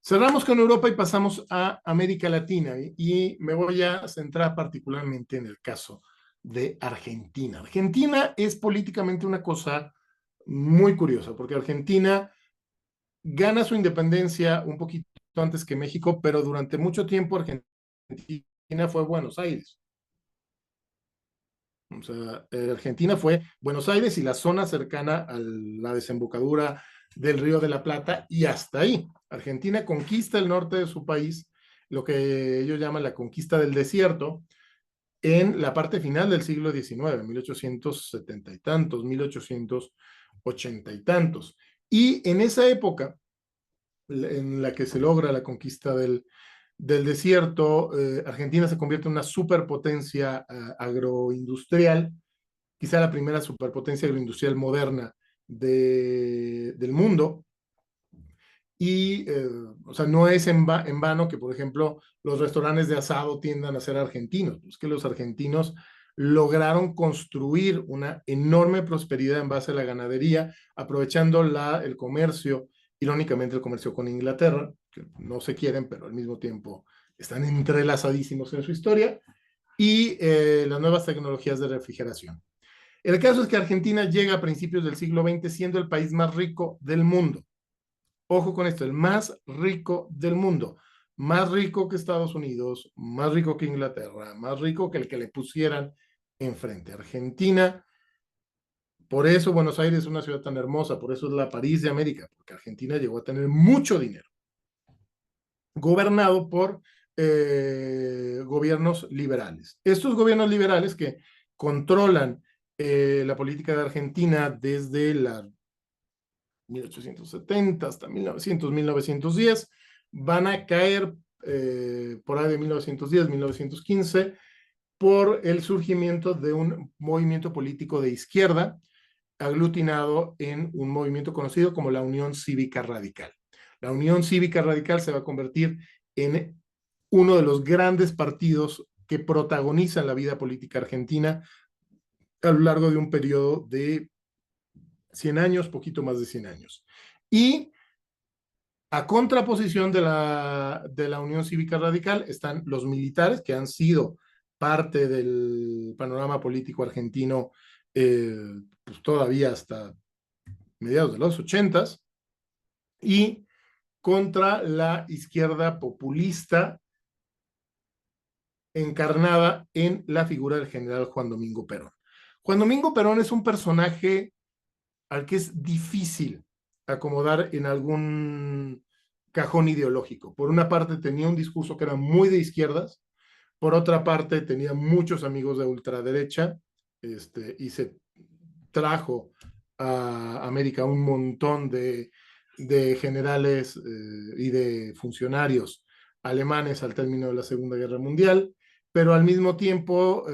Cerramos con Europa y pasamos a América Latina y me voy a centrar particularmente en el caso de Argentina. Argentina es políticamente una cosa muy curiosa porque Argentina gana su independencia un poquito antes que México, pero durante mucho tiempo Argentina fue Buenos Aires. O sea, Argentina fue Buenos Aires y la zona cercana a la desembocadura del Río de la Plata y hasta ahí. Argentina conquista el norte de su país, lo que ellos llaman la conquista del desierto, en la parte final del siglo XIX, 1870 y tantos, 1880 y tantos. Y en esa época, en la que se logra la conquista del desierto, Argentina se convierte en una superpotencia agroindustrial, quizá la primera superpotencia agroindustrial moderna del mundo. Y, o sea, no es en vano que, por ejemplo, los restaurantes de asado tiendan a ser argentinos. Es que los argentinos lograron construir una enorme prosperidad en base a la ganadería, aprovechando el comercio, irónicamente el comercio con Inglaterra, que no se quieren, pero al mismo tiempo están entrelazadísimos en su historia, y las nuevas tecnologías de refrigeración. El caso es que Argentina llega a principios del siglo XX siendo el país más rico del mundo. Ojo con esto, el más rico del mundo. Más rico que Estados Unidos, más rico que Inglaterra, más rico que el que le pusieran enfrente. Argentina, por eso Buenos Aires es una ciudad tan hermosa, por eso es la París de América, porque Argentina llegó a tener mucho dinero, gobernado por gobiernos liberales. Estos gobiernos liberales que controlan la política de Argentina desde la 1870 hasta 1900, 1910, van a caer por ahí de 1910, 1915, por el surgimiento de un movimiento político de izquierda aglutinado en un movimiento conocido como la Unión Cívica Radical. La Unión Cívica Radical se va a convertir en uno de los grandes partidos que protagonizan la vida política argentina a lo largo de un periodo de 100 años, poquito más de 100 años. Y a contraposición de la Unión Cívica Radical están los militares que han sido parte del panorama político argentino pues todavía hasta mediados de los 80s, y contra la izquierda populista encarnada en la figura del general Juan Domingo Perón. Juan Domingo Perón es un personaje al que es difícil acomodar en algún cajón ideológico. Por una parte tenía un discurso que era muy de izquierdas, por otra parte tenía muchos amigos de ultraderecha, y se trajo a América un montón de generales y de funcionarios alemanes al término de la Segunda Guerra Mundial, pero al mismo tiempo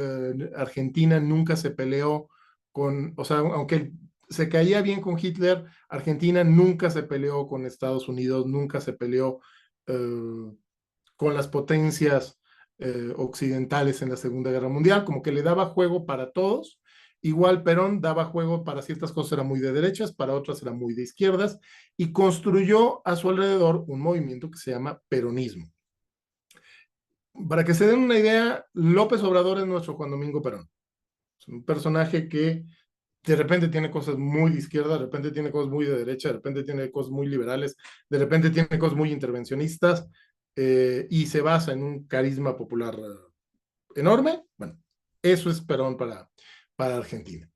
Argentina nunca se peleó o sea, aunque se caía bien con Hitler, Argentina nunca se peleó con Estados Unidos, nunca se peleó con las potencias occidentales en la Segunda Guerra Mundial, como que le daba juego para todos. Igual Perón daba juego para ciertas cosas, era muy de derechas, para otras era muy de izquierdas, y construyó a su alrededor un movimiento que se llama peronismo. Para que se den una idea, López Obrador es nuestro Juan Domingo Perón. Es un personaje que de repente tiene cosas muy de izquierda, de repente tiene cosas muy de derecha, de repente tiene cosas muy liberales, de repente tiene cosas muy intervencionistas, y se basa en un carisma popular enorme. Bueno, eso es Perón para Argentina.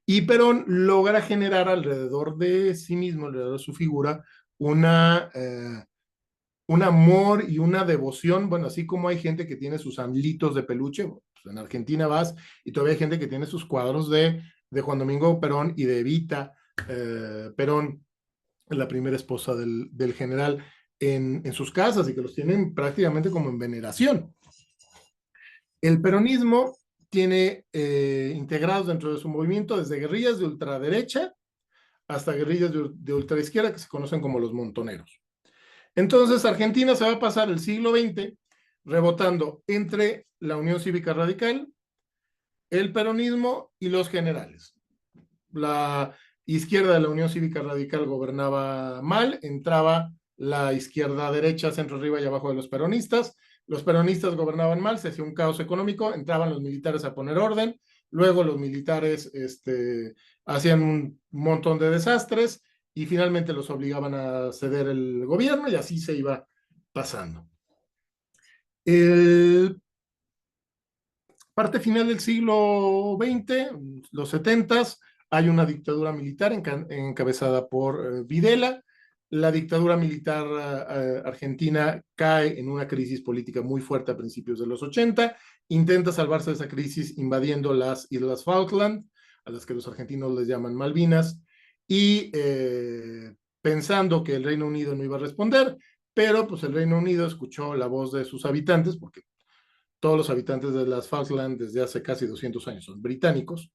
Y Perón logra generar alrededor de sí mismo, alrededor de su figura, un amor y una devoción. Bueno, así como hay gente que tiene sus amlitos de peluche, pues en Argentina vas y todavía hay gente que tiene sus cuadros de Juan Domingo Perón y de Evita Perón, la primera esposa del general, en sus casas, y que los tienen prácticamente como en veneración. El peronismo tiene integrados dentro de su movimiento desde guerrillas de ultraderecha hasta guerrillas de ultraizquierda que se conocen como los montoneros. Entonces, Argentina se va a pasar el siglo XX rebotando entre la Unión Cívica Radical, el peronismo y los generales. La izquierda de la Unión Cívica Radical gobernaba mal, entraba la izquierda derecha, centro arriba y abajo de los peronistas gobernaban mal, se hacía un caos económico, entraban los militares a poner orden, luego los militares hacían un montón de desastres y finalmente los obligaban a ceder el gobierno y así se iba pasando. El parte final del siglo XX, los 70s, hay una dictadura militar encabezada por Videla. La dictadura militar argentina cae en una crisis política muy fuerte a principios de los 80. Intenta salvarse de esa crisis invadiendo las Islas Falkland, a las que los argentinos les llaman Malvinas, y pensando que el Reino Unido no iba a responder, pero pues el Reino Unido escuchó la voz de sus habitantes, porque todos los habitantes de las Falkland desde hace casi 200 años son británicos,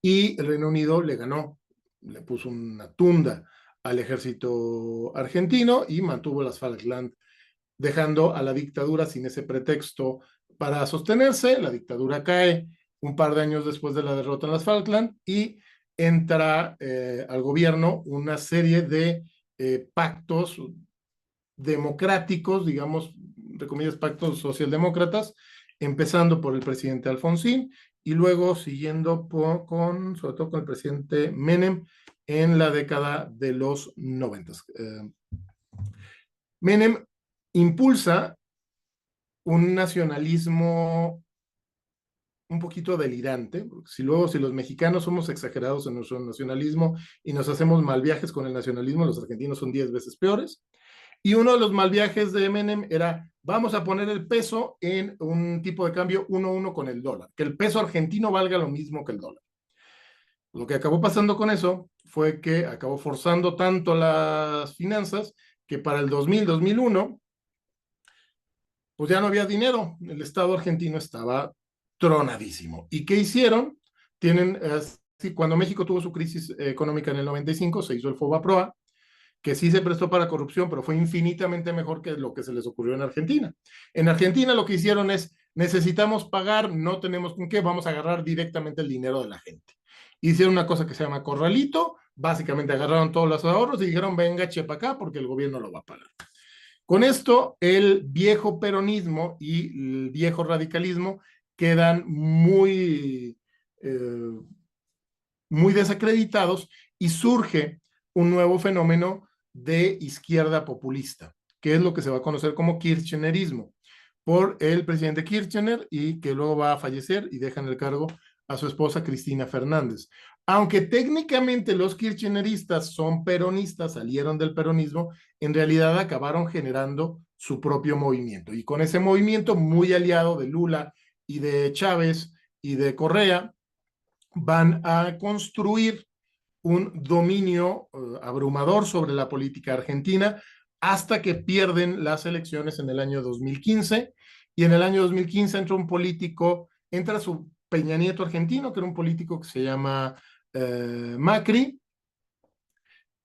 y el Reino Unido le ganó, le puso una tunda al ejército argentino y mantuvo las Falkland, dejando a la dictadura sin ese pretexto para sostenerse. La dictadura cae un par de años después de la derrota en las Falkland y entra al gobierno una serie de pactos democráticos, digamos, de comillas, pactos socialdemócratas, empezando por el presidente Alfonsín y luego siguiendo sobre todo con el presidente Menem en la década de los 90. Menem impulsa un nacionalismo un poquito delirante, porque si los mexicanos somos exagerados en nuestro nacionalismo y nos hacemos mal viajes con el nacionalismo, los argentinos son 10 veces peores. Y uno de los mal viajes de Menem era, vamos a poner el peso en un tipo de cambio 1-1 con el dólar, que el peso argentino valga lo mismo que el dólar. Lo que acabó pasando con eso fue que acabó forzando tanto las finanzas que para el 2000-2001, pues ya no había dinero. El Estado argentino estaba tronadísimo. ¿Y qué hicieron? Cuando México tuvo su crisis económica en el 95, se hizo el FOBAPROA, que sí se prestó para corrupción, pero fue infinitamente mejor que lo que se les ocurrió en Argentina. En Argentina lo que hicieron es, necesitamos pagar, no tenemos con qué, vamos a agarrar directamente el dinero de la gente. Hicieron una cosa que se llama corralito, básicamente agarraron todos los ahorros y dijeron, venga, chepa acá, porque el gobierno lo va a pagar. Con esto, el viejo peronismo y el viejo radicalismo quedan muy desacreditados y surge un nuevo fenómeno de izquierda populista, que es lo que se va a conocer como kirchnerismo, por el presidente Kirchner y que luego va a fallecer y deja en el cargo a su esposa Cristina Fernández. Aunque técnicamente los kirchneristas son peronistas, salieron del peronismo, en realidad acabaron generando su propio movimiento. Y con ese movimiento muy aliado de Lula y de Chávez y de Correa, van a construir un dominio abrumador sobre la política argentina hasta que pierden las elecciones en el año 2015 y en el año 2015 entra su Peña Nieto argentino, que era un político que se llama Macri.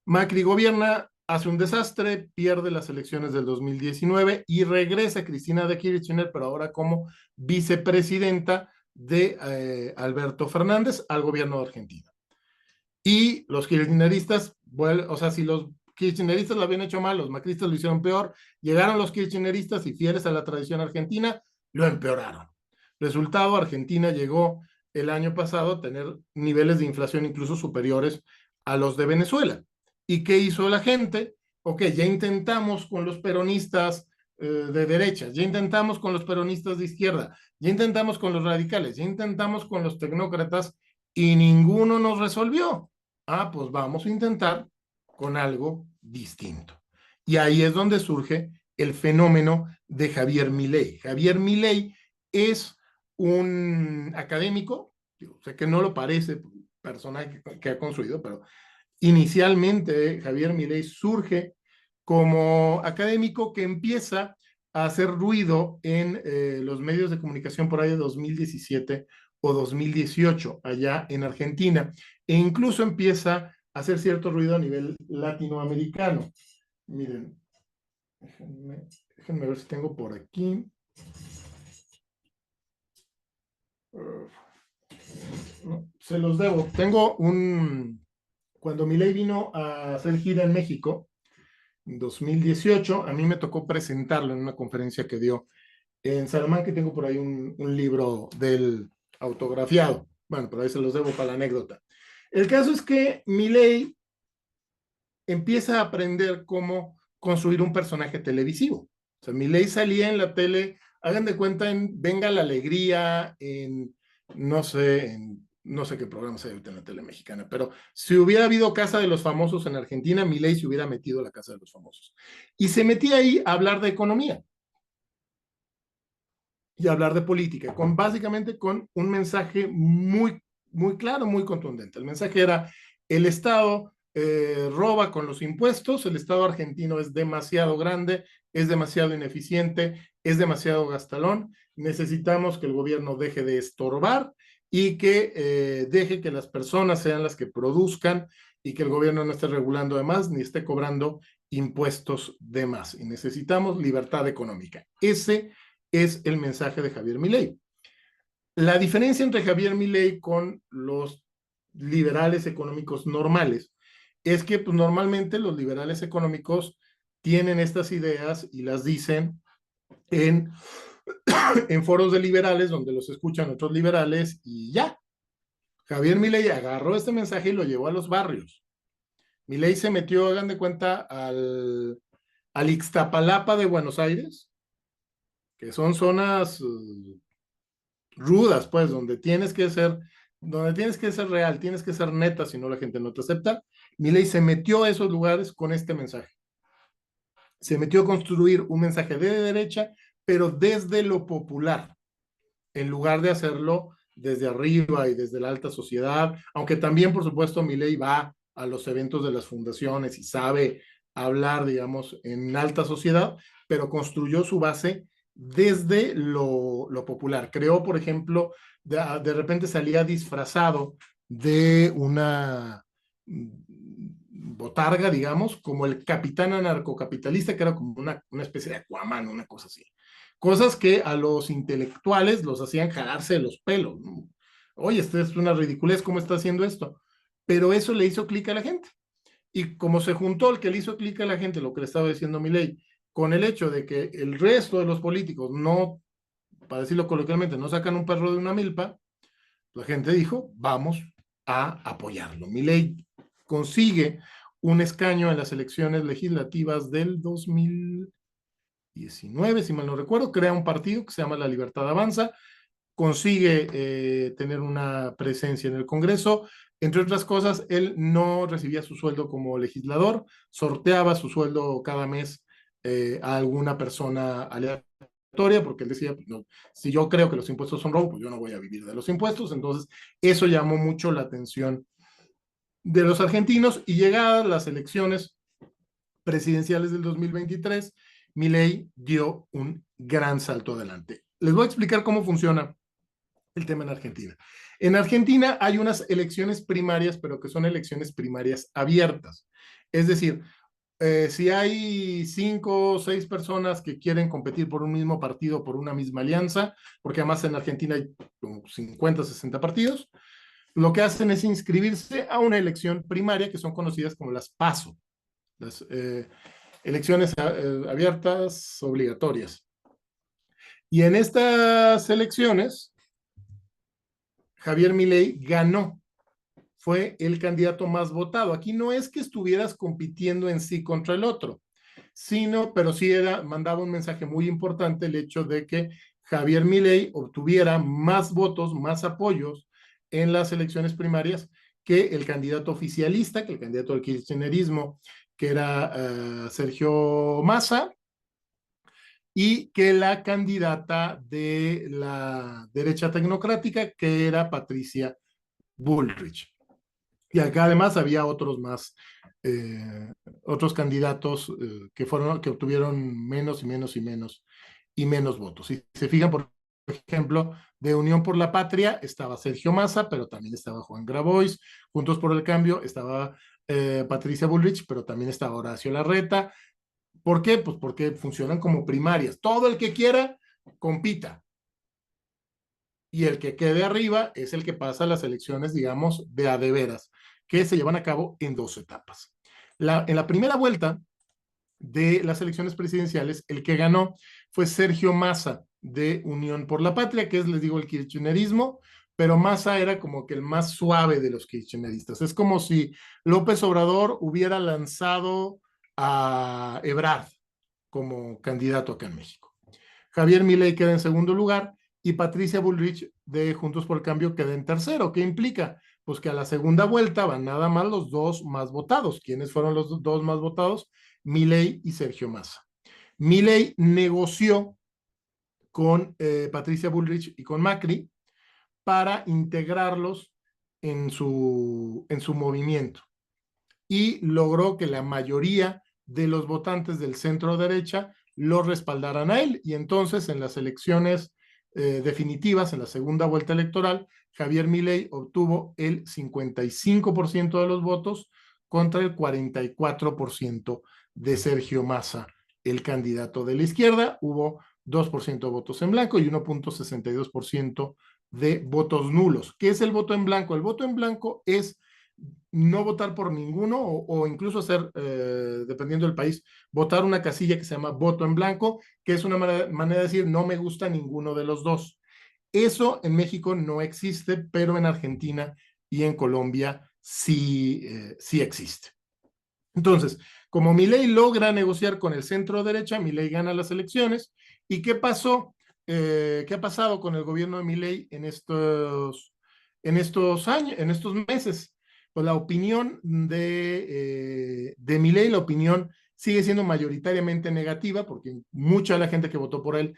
Macri gobierna, hace un desastre, pierde las elecciones del 2019 y regresa Cristina de Kirchner, pero ahora como vicepresidenta de Alberto Fernández al gobierno de Argentina. Y los kirchneristas, bueno, o sea, si los kirchneristas lo habían hecho mal, los macristas lo hicieron peor, llegaron los kirchneristas y fieles a la tradición argentina, lo empeoraron. Resultado, Argentina llegó el año pasado a tener niveles de inflación incluso superiores a los de Venezuela. ¿Y qué hizo la gente? Ok, ya intentamos con los peronistas de derecha, ya intentamos con los peronistas de izquierda, ya intentamos con los radicales, ya intentamos con los tecnócratas y ninguno nos resolvió. Pues vamos a intentar con algo distinto. Y ahí es donde surge el fenómeno de Javier Milei. Javier Milei es un académico, sé que no lo parece personaje que ha construido, pero inicialmente Javier Milei surge como académico que empieza a hacer ruido en los medios de comunicación por ahí de 2017 o 2018, allá en Argentina, e incluso empieza a hacer cierto ruido a nivel latinoamericano. Miren, déjenme ver si tengo por aquí. No, se los debo. Cuando Milei vino a hacer gira en México, en 2018, a mí me tocó presentarlo en una conferencia que dio en Salamanca, y tengo por ahí un libro del autografiado. Bueno, pero ahí se los debo para la anécdota. El caso es que Milei empieza a aprender cómo construir un personaje televisivo. O sea, Milei salía en la tele, hagan de cuenta, en Venga la Alegría, no sé qué programa se ahorita en la tele mexicana, pero si hubiera habido Casa de los Famosos en Argentina, Milei se hubiera metido a la Casa de los Famosos. Y se metía ahí a hablar de economía y hablar de política, básicamente con un mensaje muy claro, muy contundente. El mensaje era: el Estado roba con los impuestos, el Estado argentino es demasiado grande, es demasiado ineficiente, es demasiado gastalón, necesitamos que el gobierno deje de estorbar y que deje que las personas sean las que produzcan, y que el gobierno no esté regulando de más ni esté cobrando impuestos de más. Y necesitamos libertad económica. Ese es el mensaje de Javier Milei. La diferencia entre Javier Milei con los liberales económicos normales es que pues, normalmente los liberales económicos tienen estas ideas y las dicen en, en foros de liberales donde los escuchan otros liberales y ya. Javier Milei agarró este mensaje y lo llevó a los barrios. Milei se metió, hagan de cuenta, al Ixtapalapa de Buenos Aires, que son zonas rudas, pues, donde tienes que ser real, tienes que ser neta, si no la gente no te acepta. Milei se metió a esos lugares con este mensaje. Se metió a construir un mensaje de derecha, pero desde lo popular, en lugar de hacerlo desde arriba y desde la alta sociedad, aunque también, por supuesto, Milei va a los eventos de las fundaciones y sabe hablar, digamos, en alta sociedad, pero construyó su base desde lo popular. Creó, por ejemplo, repente salía disfrazado de una botarga, digamos, como el capitán anarcocapitalista, que era como una especie de Aquaman, una cosa así. Cosas que a los intelectuales los hacían jalarse de los pelos, ¿no? Oye, esto es una ridiculez, ¿cómo está haciendo esto? Pero eso le hizo clic a la gente. Y como se juntó el que le hizo clic a la gente, lo que le estaba diciendo Milei, con el hecho de que el resto de los políticos no, para decirlo coloquialmente, no sacan un perro de una milpa, la gente dijo, vamos a apoyarlo. Milei consigue un escaño en las elecciones legislativas del 2019, si mal no recuerdo, crea un partido que se llama La Libertad Avanza, consigue tener una presencia en el Congreso. Entre otras cosas, él no recibía su sueldo como legislador, sorteaba su sueldo cada mes a alguna persona aleatoria, porque él decía, pues, no, si yo creo que los impuestos son robo, pues yo no voy a vivir de los impuestos. Entonces, eso llamó mucho la atención de los argentinos, y llegadas las elecciones presidenciales del 2023, Milei dio un gran salto adelante. Les voy a explicar cómo funciona el tema en Argentina. En Argentina hay unas elecciones primarias, pero que son elecciones primarias abiertas. Es decir, si hay 5 o 6 personas que quieren competir por un mismo partido, por una misma alianza, porque además en Argentina hay como 50, 60 partidos, lo que hacen es inscribirse a una elección primaria que son conocidas como las PASO, las elecciones abiertas obligatorias. Y en estas elecciones, Javier Milei ganó, fue el candidato más votado. Aquí no es que estuvieras compitiendo en sí contra el otro, pero sí mandaba un mensaje muy importante el hecho de que Javier Milei obtuviera más votos, más apoyos en las elecciones primarias que el candidato oficialista, que el candidato del kirchnerismo, que era Sergio Massa, y que la candidata de la derecha tecnocrática, que era Patricia Bullrich. Y acá además había otros candidatos que obtuvieron menos y menos y menos y menos votos. Si se fijan, por ejemplo, de Unión por la Patria estaba Sergio Massa, pero también estaba Juan Grabois. Juntos por el Cambio estaba Patricia Bullrich, pero también estaba Horacio Larreta. ¿Por qué? Pues porque funcionan como primarias. Todo el que quiera, compita. Y el que quede arriba es el que pasa las elecciones, digamos, de a de veras, que se llevan a cabo en dos etapas. En la primera vuelta de las elecciones presidenciales, el que ganó fue Sergio Massa de Unión por la Patria, que es, les digo, el kirchnerismo, pero Massa era como que el más suave de los kirchneristas. Es como si López Obrador hubiera lanzado a Ebrard como candidato acá en México. Javier Milei queda en segundo lugar y Patricia Bullrich de Juntos por el Cambio queda en tercero. ¿Qué implica? Pues que a la segunda vuelta van nada más los dos más votados. ¿Quiénes fueron los dos más votados? Milei y Sergio Massa. Milei negoció con Patricia Bullrich y con Macri para integrarlos en su movimiento y logró que la mayoría de los votantes del centro derecha lo respaldaran a él. Y entonces en las elecciones definitivas, en la segunda vuelta electoral, Javier Milei obtuvo el 55% de los votos contra el 44% de Sergio Massa, el candidato de la izquierda. Hubo 2% de votos en blanco y 1.62% de votos nulos. ¿Qué es el voto en blanco? El voto en blanco es no votar por ninguno o incluso hacer, dependiendo del país, votar una casilla que se llama voto en blanco, que es una manera de decir no me gusta ninguno de los dos. Eso en México no existe, pero en Argentina y en Colombia sí existe. Entonces, como Milei logra negociar con el centro derecha, Milei gana las elecciones. ¿Y qué pasó? ¿Qué ha pasado con el gobierno de Milei en estos años, en estos meses? Pues la opinión de Milei, la opinión sigue siendo mayoritariamente negativa, porque mucha de la gente que votó por él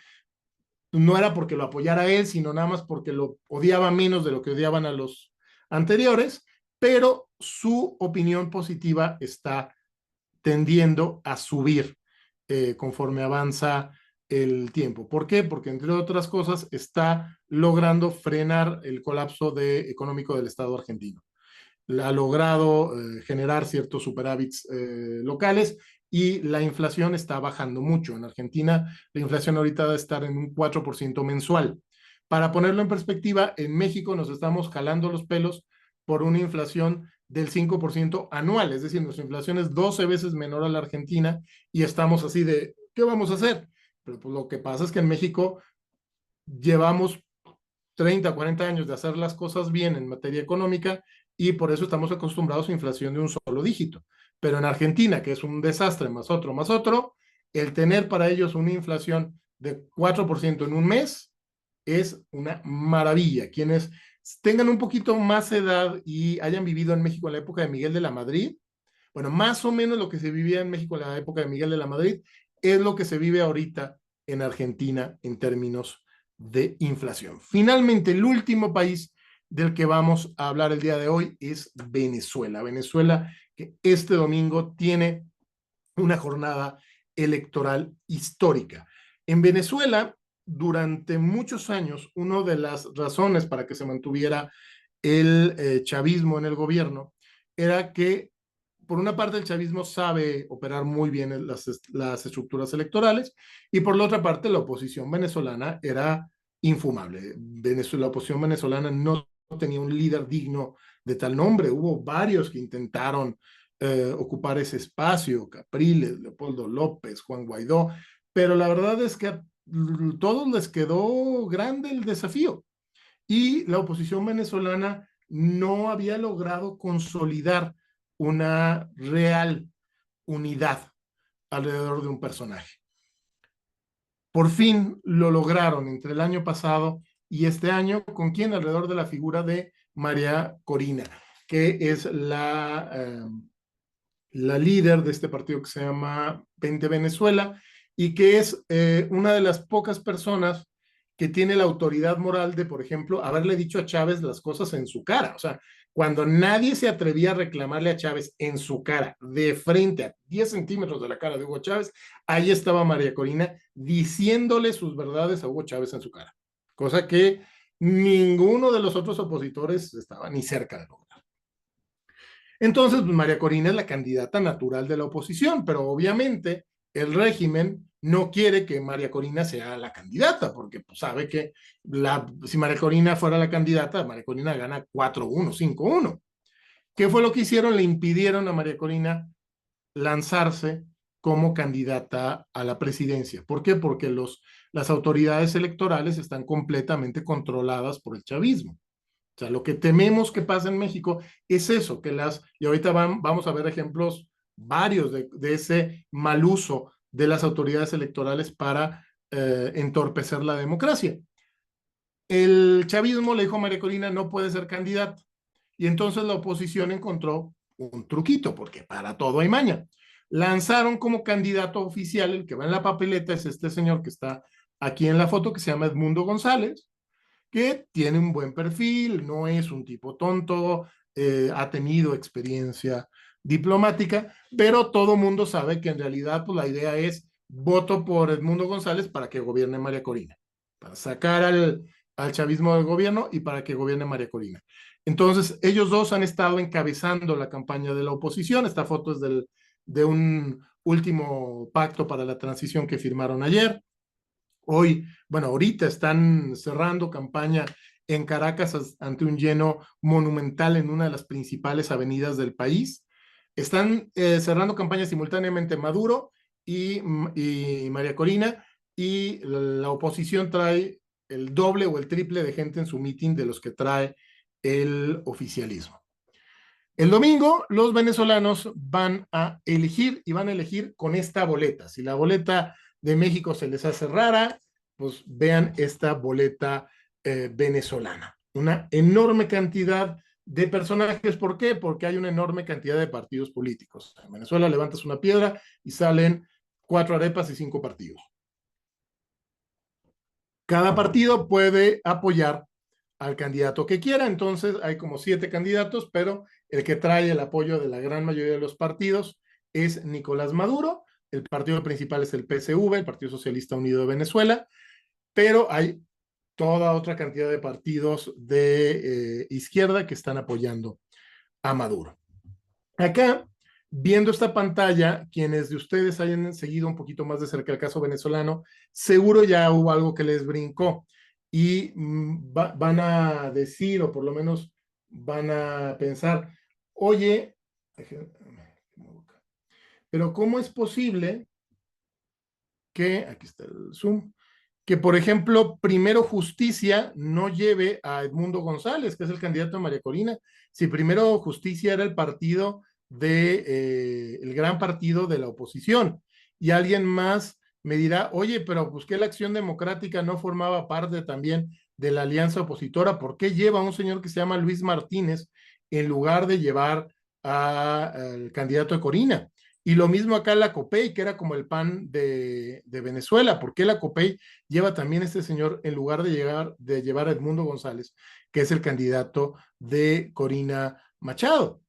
no era porque lo apoyara a él, sino nada más porque lo odiaba menos de lo que odiaban a los anteriores, pero su opinión positiva está tendiendo a subir conforme avanza el tiempo. ¿Por qué? Porque entre otras cosas está logrando frenar el colapso económico del Estado argentino. Ha logrado generar ciertos superávits locales y la inflación está bajando mucho. En Argentina la inflación ahorita debe estar en un 4% mensual. Para ponerlo en perspectiva, en México nos estamos jalando los pelos por una inflación del 5% anual, es decir, nuestra inflación es 12 veces menor a la Argentina y estamos así de, ¿qué vamos a hacer? Pero pues lo que pasa es que en México llevamos 30, 40 años de hacer las cosas bien en materia económica y por eso estamos acostumbrados a inflación de un solo dígito. Pero en Argentina, que es un desastre más otro, el tener para ellos una inflación de 4% en un mes es una maravilla. Quienes tengan un poquito más edad y hayan vivido en México en la época de Miguel de la Madrid, bueno, más o menos lo que se vivía en México en la época de Miguel de la Madrid es lo que se vive ahorita en Argentina en términos de inflación. Finalmente, el último país del que vamos a hablar el día de hoy es Venezuela. Venezuela, que este domingo tiene una jornada electoral histórica. En Venezuela, durante muchos años, una de las razones para que se mantuviera el chavismo en el gobierno era que por una parte el chavismo sabe operar muy bien las estructuras electorales y por la otra parte la oposición venezolana era infumable. La oposición venezolana no tenía un líder digno de tal nombre. Hubo varios que intentaron ocupar ese espacio, Capriles, Leopoldo López, Juan Guaidó, pero la verdad es que a todos les quedó grande el desafío y la oposición venezolana no había logrado consolidar una real unidad alrededor de un personaje. Por fin lo lograron entre el año pasado y este año, ¿con quién? Alrededor de la figura de María Corina, que es la líder de este partido que se llama 20 Venezuela y que es una de las pocas personas que tiene la autoridad moral de, por ejemplo, haberle dicho a Chávez las cosas en su cara. O sea, cuando nadie se atrevía a reclamarle a Chávez en su cara, de frente a 10 centímetros de la cara de Hugo Chávez, ahí estaba María Corina diciéndole sus verdades a Hugo Chávez en su cara, cosa que ninguno de los otros opositores estaba ni cerca de lograr. Entonces, pues, María Corina es la candidata natural de la oposición, pero obviamente el régimen no quiere que María Corina sea la candidata, porque pues, sabe que si María Corina fuera la candidata, María Corina gana 4-1, 5-1. ¿Qué fue lo que hicieron? Le impidieron a María Corina lanzarse como candidata a la presidencia. ¿Por qué? Porque las autoridades electorales están completamente controladas por el chavismo. O sea, lo que tememos que pase en México es eso, y ahorita vamos a ver ejemplos varios de ese mal uso de las autoridades electorales para entorpecer la democracia. El chavismo le dijo a María Corina, no puede ser candidata. Y entonces la oposición encontró un truquito, porque para todo hay maña. Lanzaron como candidato oficial, el que va en la papeleta es este señor que está aquí en la foto, que se llama Edmundo González, que tiene un buen perfil, no es un tipo tonto, ha tenido experiencia diplomática, pero todo mundo sabe que en realidad pues, la idea es voto por Edmundo González para que gobierne María Corina, para sacar al chavismo del gobierno y para que gobierne María Corina. Entonces, ellos dos han estado encabezando la campaña de la oposición. Esta foto es de un último pacto para la transición que firmaron ayer. Hoy, bueno, ahorita están cerrando campaña en Caracas ante un lleno monumental en una de las principales avenidas del país. Están cerrando campaña simultáneamente Maduro y María Corina, y la oposición trae el doble o el triple de gente en su meeting de los que trae el oficialismo. El domingo los venezolanos van a elegir y van a elegir con esta boleta. Si la boleta de México se les hace rara, pues vean esta boleta venezolana. Una enorme cantidad de personajes. ¿Por qué? Porque hay una enorme cantidad de partidos políticos. En Venezuela levantas una piedra y salen 4 arepas y 5 partidos. Cada partido puede apoyar al candidato que quiera. Entonces hay como 7 candidatos, pero el que trae el apoyo de la gran mayoría de los partidos es Nicolás Maduro. El partido principal es el PSV, el Partido Socialista Unido de Venezuela, pero hay toda otra cantidad de partidos de izquierda que están apoyando a Maduro. Acá, viendo esta pantalla, quienes de ustedes hayan seguido un poquito más de cerca el caso venezolano, seguro ya hubo algo que les brincó y van a decir, o por lo menos van a pensar, oye, pero ¿cómo es posible que, aquí está el Zoom, que por ejemplo, Primero Justicia no lleve a Edmundo González, que es el candidato de María Corina? Si Primero Justicia era el partido el gran partido de la oposición, y alguien más me dirá, oye, pero pues que la Acción Democrática no formaba parte también de la alianza opositora, ¿por qué lleva a un señor que se llama Luis Martínez en lugar de llevar al candidato de Corina? Y lo mismo acá la COPEI, que era como el PAN de Venezuela. ¿Por qué la COPEI lleva también a este señor en lugar de llevar a Edmundo González, que es el candidato de Corina Machado?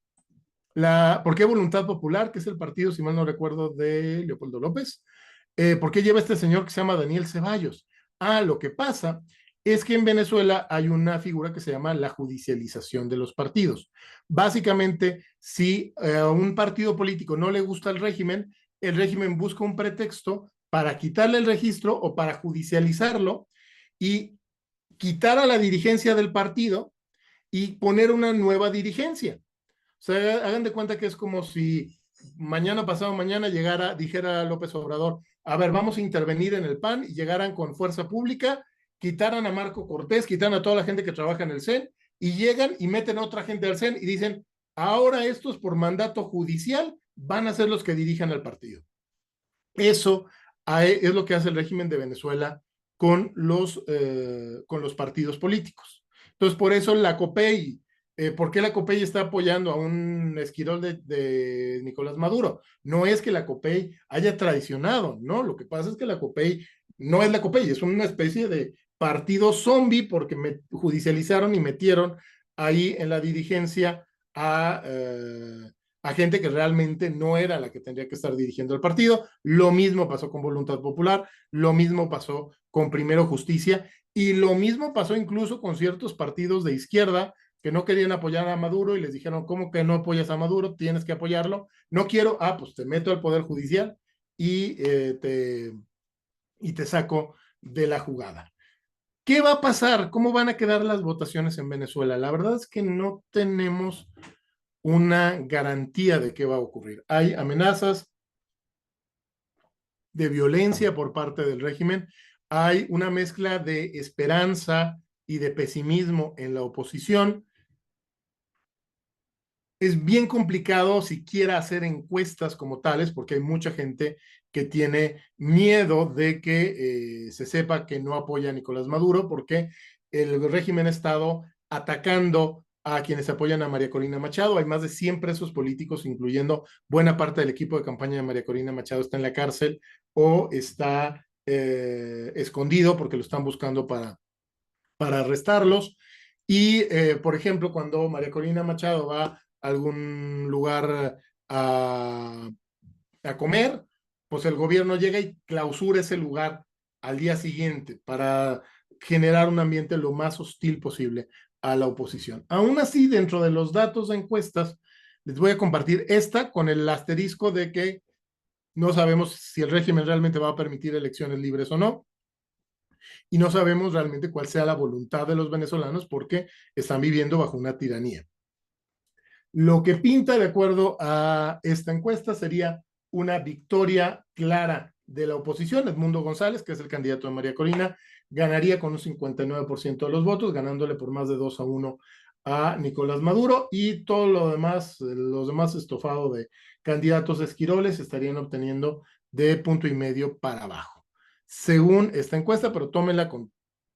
¿Por qué Voluntad Popular, que es el partido, si mal no recuerdo, de Leopoldo López? ¿Por qué lleva este señor que se llama Daniel Ceballos? Lo que pasa es que en Venezuela hay una figura que se llama la judicialización de los partidos. Básicamente, si a un partido político no le gusta el régimen busca un pretexto para quitarle el registro o para judicializarlo y quitar a la dirigencia del partido y poner una nueva dirigencia. O sea, hagan de cuenta que es como si mañana, pasado mañana, dijera López Obrador, a ver, vamos a intervenir en el PAN, y llegaran con fuerza pública, quitaran a Marco Cortés, quitaran a toda la gente que trabaja en el CEN, y llegan y meten a otra gente al CEN y dicen, ahora estos por mandato judicial van a ser los que dirijan al partido. Eso es lo que hace el régimen de Venezuela con los partidos políticos. Entonces, por eso la COPEI, ¿por qué la COPEI está apoyando a un esquirol de Nicolás Maduro? No es que la COPEI haya traicionado, ¿no? Lo que pasa es que la COPEI no es la COPEI, es una especie de partido zombie porque judicializaron y metieron ahí en la dirigencia a gente que realmente no era la que tendría que estar dirigiendo el partido. Lo mismo pasó con Voluntad Popular, lo mismo pasó con Primero Justicia y lo mismo pasó incluso con ciertos partidos de izquierda que no querían apoyar a Maduro y les dijeron, ¿cómo que no apoyas a Maduro? Tienes que apoyarlo. No quiero, pues te meto al Poder Judicial y, y te saco de la jugada. ¿Qué va a pasar? ¿Cómo van a quedar las votaciones en Venezuela? La verdad es que no tenemos una garantía de qué va a ocurrir. Hay amenazas de violencia por parte del régimen, hay una mezcla de esperanza y de pesimismo en la oposición. Es bien complicado siquiera hacer encuestas como tales, porque hay mucha gente que tiene miedo de que se sepa que no apoya a Nicolás Maduro, porque el régimen ha estado atacando a quienes apoyan a María Corina Machado. Hay más de 100 presos políticos, incluyendo buena parte del equipo de campaña de María Corina Machado está en la cárcel o está escondido porque lo están buscando para arrestarlos. Y, por ejemplo, cuando María Corina Machado va a algún lugar a comer, pues el gobierno llega y clausura ese lugar al día siguiente para generar un ambiente lo más hostil posible a la oposición. Aún así, dentro de los datos de encuestas, les voy a compartir esta con el asterisco de que no sabemos si el régimen realmente va a permitir elecciones libres o no, y no sabemos realmente cuál sea la voluntad de los venezolanos porque están viviendo bajo una tiranía. Lo que pinta de acuerdo a esta encuesta sería una victoria clara de la oposición. Edmundo González, que es el candidato de María Corina, ganaría con un 59% de los votos, ganándole por más de 2-1 a Nicolás Maduro, y todo lo demás, los demás estofados de candidatos esquiroles estarían obteniendo de 1,5 para abajo, según esta encuesta, pero tómenla con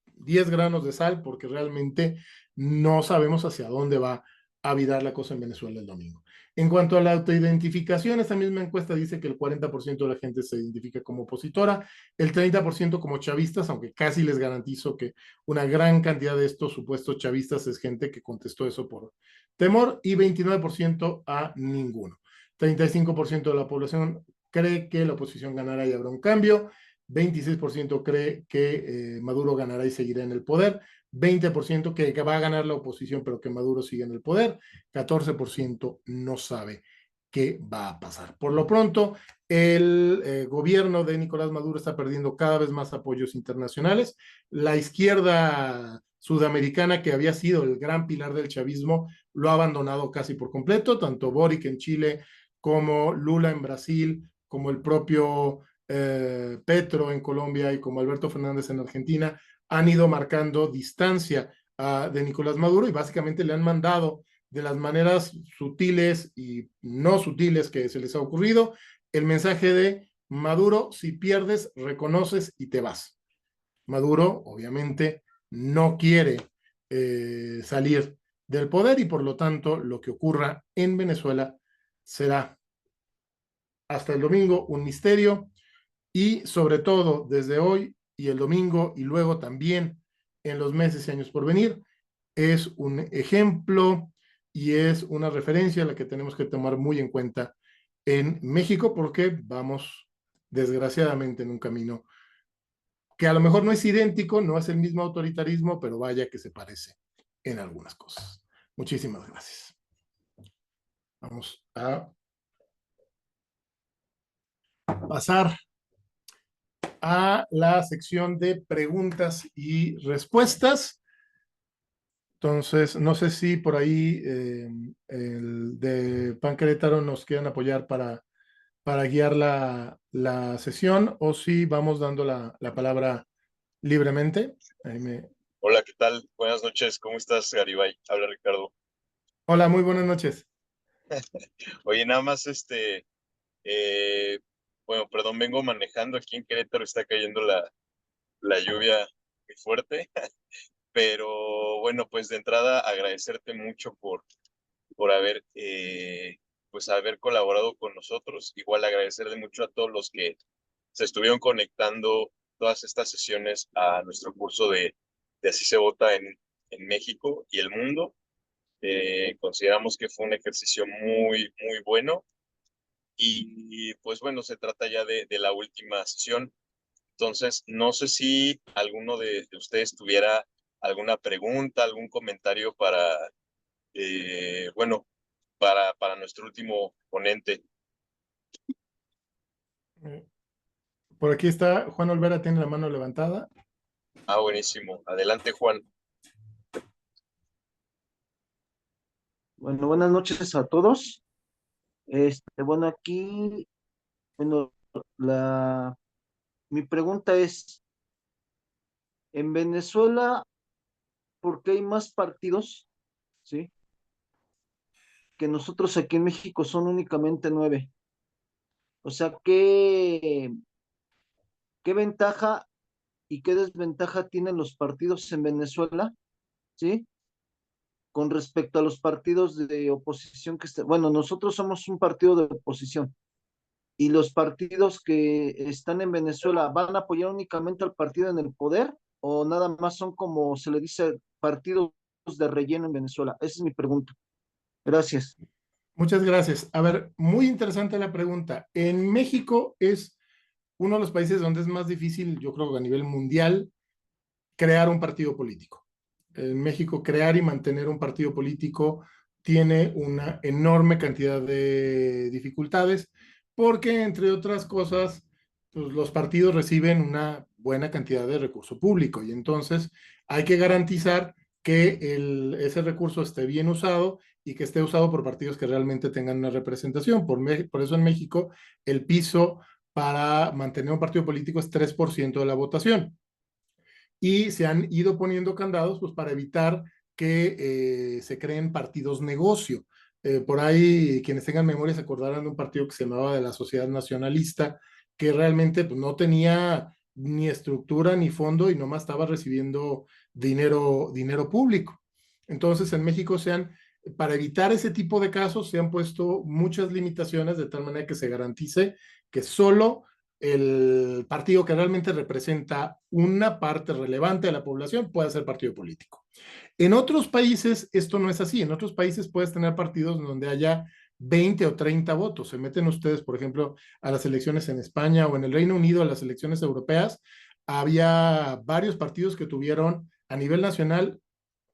10 granos de sal porque realmente no sabemos hacia dónde va a virar la cosa en Venezuela el domingo. En cuanto a la autoidentificación, esta misma encuesta dice que el 40% de la gente se identifica como opositora, el 30% como chavistas, aunque casi les garantizo que una gran cantidad de estos supuestos chavistas es gente que contestó eso por temor, y 29% a ninguno. 35% de la población cree que la oposición ganará y habrá un cambio, 26% cree que Maduro ganará y seguirá en el poder, 20% que va a ganar la oposición pero que Maduro sigue en el poder, 14% no sabe qué va a pasar. Por lo pronto, el gobierno de Nicolás Maduro está perdiendo cada vez más apoyos internacionales. La izquierda sudamericana, que había sido el gran pilar del chavismo, lo ha abandonado casi por completo, tanto Boric en Chile como Lula en Brasil, como el propio Petro en Colombia y como Alberto Fernández en Argentina, han ido marcando distancia de Nicolás Maduro y básicamente le han mandado de las maneras sutiles y no sutiles que se les ha ocurrido el mensaje de Maduro, si pierdes, reconoces y te vas. Maduro, obviamente, no quiere salir del poder y por lo tanto lo que ocurra en Venezuela será hasta el domingo un misterio, y sobre todo desde hoy y el domingo y luego también en los meses y años por venir, es un ejemplo y es una referencia a la que tenemos que tomar muy en cuenta en México porque vamos desgraciadamente en un camino que a lo mejor no es idéntico, no es el mismo autoritarismo, pero vaya que se parece en algunas cosas. Muchísimas gracias. Vamos a pasar a la sección de preguntas y respuestas. Entonces, no sé si por ahí el de Pan Querétaro nos quieran apoyar para guiar la sesión o si vamos dando la palabra libremente. Ahí Hola, ¿qué tal? Buenas noches, ¿cómo estás, Garibay? Habla Ricardo. Hola, muy buenas noches. Oye, nada más, eh, bueno, perdón, vengo manejando aquí en Querétaro, está cayendo la lluvia muy fuerte, pero bueno, pues de entrada agradecerte mucho por haber, pues haber colaborado con nosotros. Igual agradecerle mucho a todos los que se estuvieron conectando todas estas sesiones a nuestro curso de Así se vota en México y el mundo. Consideramos que fue un ejercicio muy, muy bueno y pues bueno, se trata ya de la última sesión. Entonces, no sé si alguno de ustedes tuviera alguna pregunta, algún comentario bueno, para nuestro último ponente. Eh, Por aquí está Juan Olvera, tiene la mano levantada. Ah, buenísimo. Adelante, Juan. Bueno, buenas noches a todos. Bueno, aquí, bueno, la, mi pregunta es, en Venezuela, ¿por qué hay más partidos, sí? Que nosotros aquí en México son únicamente 9. O sea, ¿qué ventaja y qué desventaja tienen los partidos en Venezuela, sí? Con respecto a los partidos de oposición bueno, nosotros somos un partido de oposición. ¿Y los partidos que están en Venezuela van a apoyar únicamente al partido en el poder o nada más son como se le dice partidos de relleno en Venezuela? Esa es mi pregunta. Gracias. Muchas gracias. A ver, muy interesante la pregunta. En México es uno de los países donde es más difícil, yo creo que a nivel mundial, crear un partido político. En México, crear y mantener un partido político tiene una enorme cantidad de dificultades porque, entre otras cosas, pues, los partidos reciben una buena cantidad de recurso público y entonces hay que garantizar que ese recurso esté bien usado y que esté usado por partidos que realmente tengan una representación. Por eso en México el piso para mantener un partido político es 3% de la votación y se han ido poniendo candados pues, para evitar que se creen partidos negocio. Por ahí, quienes tengan memoria se acordarán de un partido que se llamaba de la Sociedad Nacionalista, que realmente pues, no tenía ni estructura ni fondo y nomás estaba recibiendo dinero público. Entonces, en México para evitar ese tipo de casos, se han puesto muchas limitaciones de tal manera que se garantice que solo el partido que realmente representa una parte relevante de la población puede ser partido político. En otros países esto no es así. En otros países puedes tener partidos donde haya 20 o 30 votos. Se meten ustedes, por ejemplo, a las elecciones en España o en el Reino Unido, a las elecciones europeas. Había varios partidos que tuvieron a nivel nacional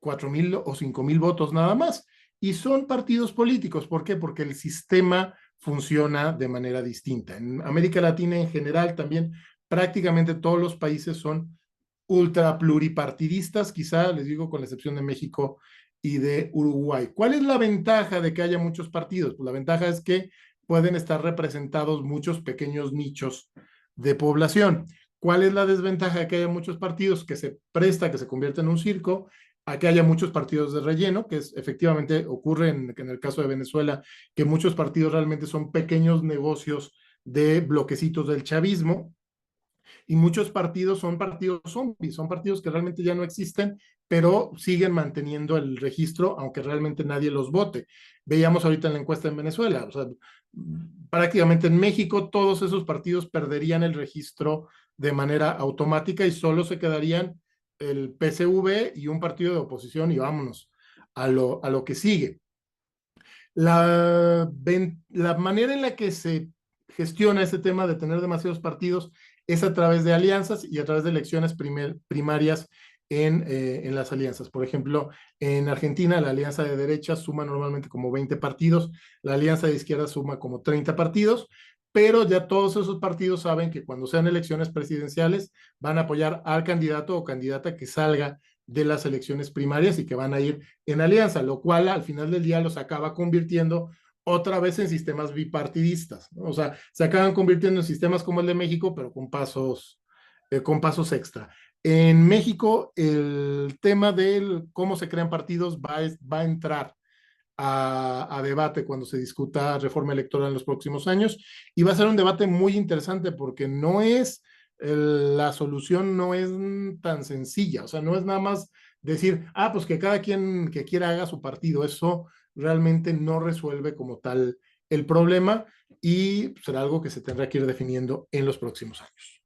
4,000 o 5,000 votos nada más. Y son partidos políticos. ¿Por qué? Porque el sistema funciona de manera distinta. En América Latina en general también prácticamente todos los países son ultra pluripartidistas, quizá les digo con la excepción de México y de Uruguay. ¿Cuál es la ventaja de que haya muchos partidos? Pues la ventaja es que pueden estar representados muchos pequeños nichos de población. ¿Cuál es la desventaja de que haya muchos partidos? Que se presta, que se convierta en un circo, a que haya muchos partidos de relleno, que efectivamente ocurre en el caso de Venezuela, que muchos partidos realmente son pequeños negocios de bloquecitos del chavismo, y muchos partidos son partidos zombies, son partidos que realmente ya no existen, pero siguen manteniendo el registro, aunque realmente nadie los vote. Veíamos ahorita en la encuesta en Venezuela, o sea, prácticamente en México todos esos partidos perderían el registro de manera automática y solo se quedarían el PSV y un partido de oposición y vámonos a lo que sigue. La manera en la que se gestiona ese tema de tener demasiados partidos es a través de alianzas y a través de elecciones primarias en las alianzas. Por ejemplo, en Argentina la alianza de derecha suma normalmente como 20 partidos, la alianza de izquierda suma como 30 partidos, pero ya todos esos partidos saben que cuando sean elecciones presidenciales van a apoyar al candidato o candidata que salga de las elecciones primarias y que van a ir en alianza, lo cual al final del día los acaba convirtiendo otra vez en sistemas bipartidistas, ¿no? O sea, se acaban convirtiendo en sistemas como el de México, pero con pasos extra. En México, el tema de cómo se crean partidos va a entrar a debate cuando se discuta reforma electoral en los próximos años y va a ser un debate muy interesante porque la solución no es tan sencilla, o sea, no es nada más decir, pues que cada quien que quiera haga su partido, eso realmente no resuelve como tal el problema y será algo que se tendrá que ir definiendo en los próximos años.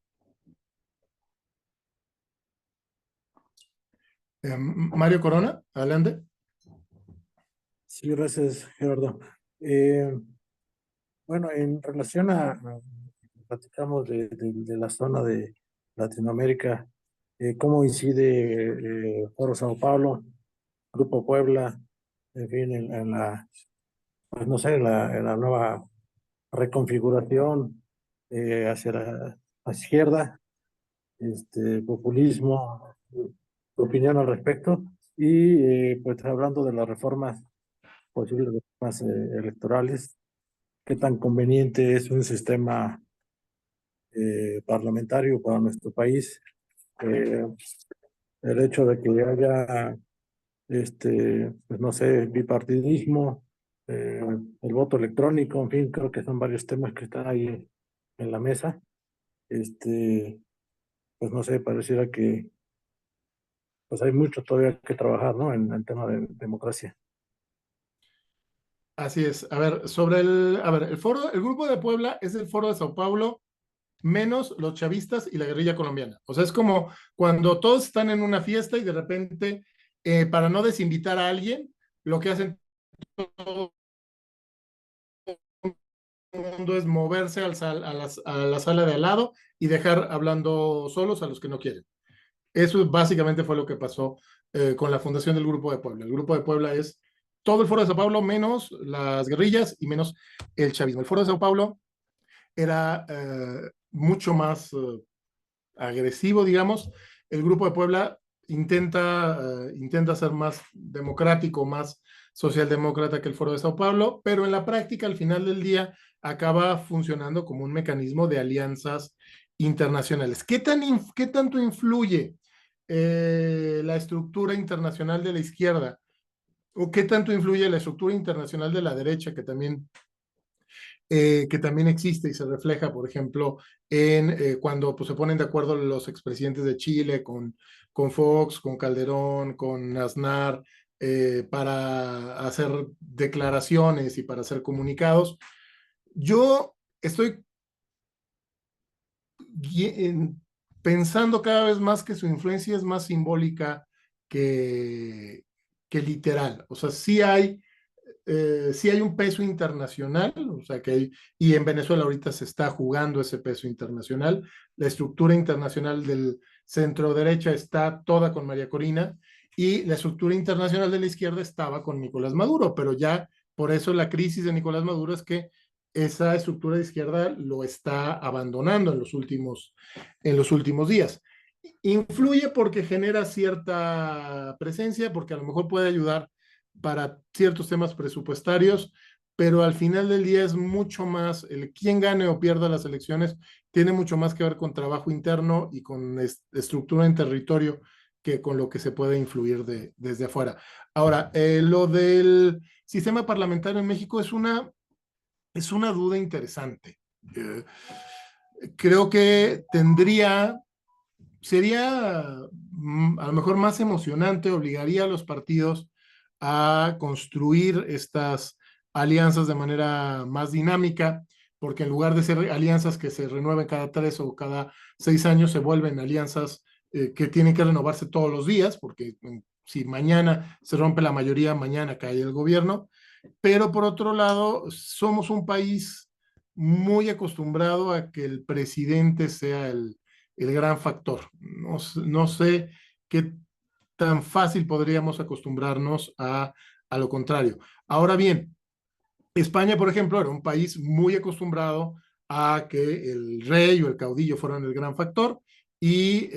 Mario Corona, adelante. Sí, gracias, Gerardo. Bueno, en relación platicamos de la zona de Latinoamérica, cómo incide Foro Sao Paulo, Grupo Puebla, en fin, en la, pues no sé, en la nueva reconfiguración hacia la izquierda, populismo, tu opinión al respecto, y pues hablando de las reformas, posibles reformas electorales, qué tan conveniente es un sistema parlamentario para nuestro país, eh, el hecho de que haya, pues no sé, bipartidismo, el voto electrónico, en fin, creo que son varios temas que están ahí en la mesa. Pues no sé, pareciera que pues hay mucho todavía que trabajar, ¿no? En el tema de democracia. Así es. A ver, el foro, el grupo de Puebla es el foro de Sao Paulo menos los chavistas y la guerrilla colombiana. O sea, es como cuando todos están en una fiesta y de repente, para no desinvitar a alguien, lo que hacen todo el mundo es moverse a la sala de al lado y dejar hablando solos a los que no quieren. Eso básicamente fue lo que pasó con la fundación del Grupo de Puebla. El Grupo de Puebla es todo el Foro de Sao Paulo menos las guerrillas y menos el chavismo. El Foro de Sao Paulo era mucho más agresivo, digamos. El Grupo de Puebla intenta ser más democrático, más socialdemócrata que el Foro de Sao Paulo, pero en la práctica, al final del día, acaba funcionando como un mecanismo de alianzas internacionales. ¿Qué tanto influye la estructura internacional de la izquierda? ¿O qué tanto influye la estructura internacional de la derecha, que también existe y se refleja, por ejemplo, en cuando pues, se ponen de acuerdo los expresidentes de Chile con Fox, con Calderón, con Aznar, para hacer declaraciones y para hacer comunicados? Yo estoy pensando cada vez más que su influencia es más simbólica que, que literal. O sea, sí hay un peso internacional, o sea que y en Venezuela ahorita se está jugando ese peso internacional. La estructura internacional del centro derecha está toda con María Corina y la estructura internacional de la izquierda estaba con Nicolás Maduro, pero ya por eso la crisis de Nicolás Maduro es que esa estructura de izquierda lo está abandonando en los últimos días. Influye porque genera cierta presencia, porque a lo mejor puede ayudar para ciertos temas presupuestarios, pero al final del día es mucho más, el quién gane o pierda las elecciones tiene mucho más que ver con trabajo interno y con estructura en territorio que con lo que se puede influir desde afuera. Ahora, lo del sistema parlamentario en México es una duda interesante. Creo que sería a lo mejor más emocionante, obligaría a los partidos a construir estas alianzas de manera más dinámica, porque en lugar de ser alianzas que se renueven cada 3 o cada 6 años, se vuelven alianzas que tienen que renovarse todos los días, porque si mañana se rompe la mayoría, mañana cae el gobierno. Pero por otro lado, somos un país muy acostumbrado a que el presidente sea el gran factor. No sé qué tan fácil podríamos acostumbrarnos a lo contrario. Ahora bien, España, por ejemplo, era un país muy acostumbrado a que el rey o el caudillo fueran el gran factor y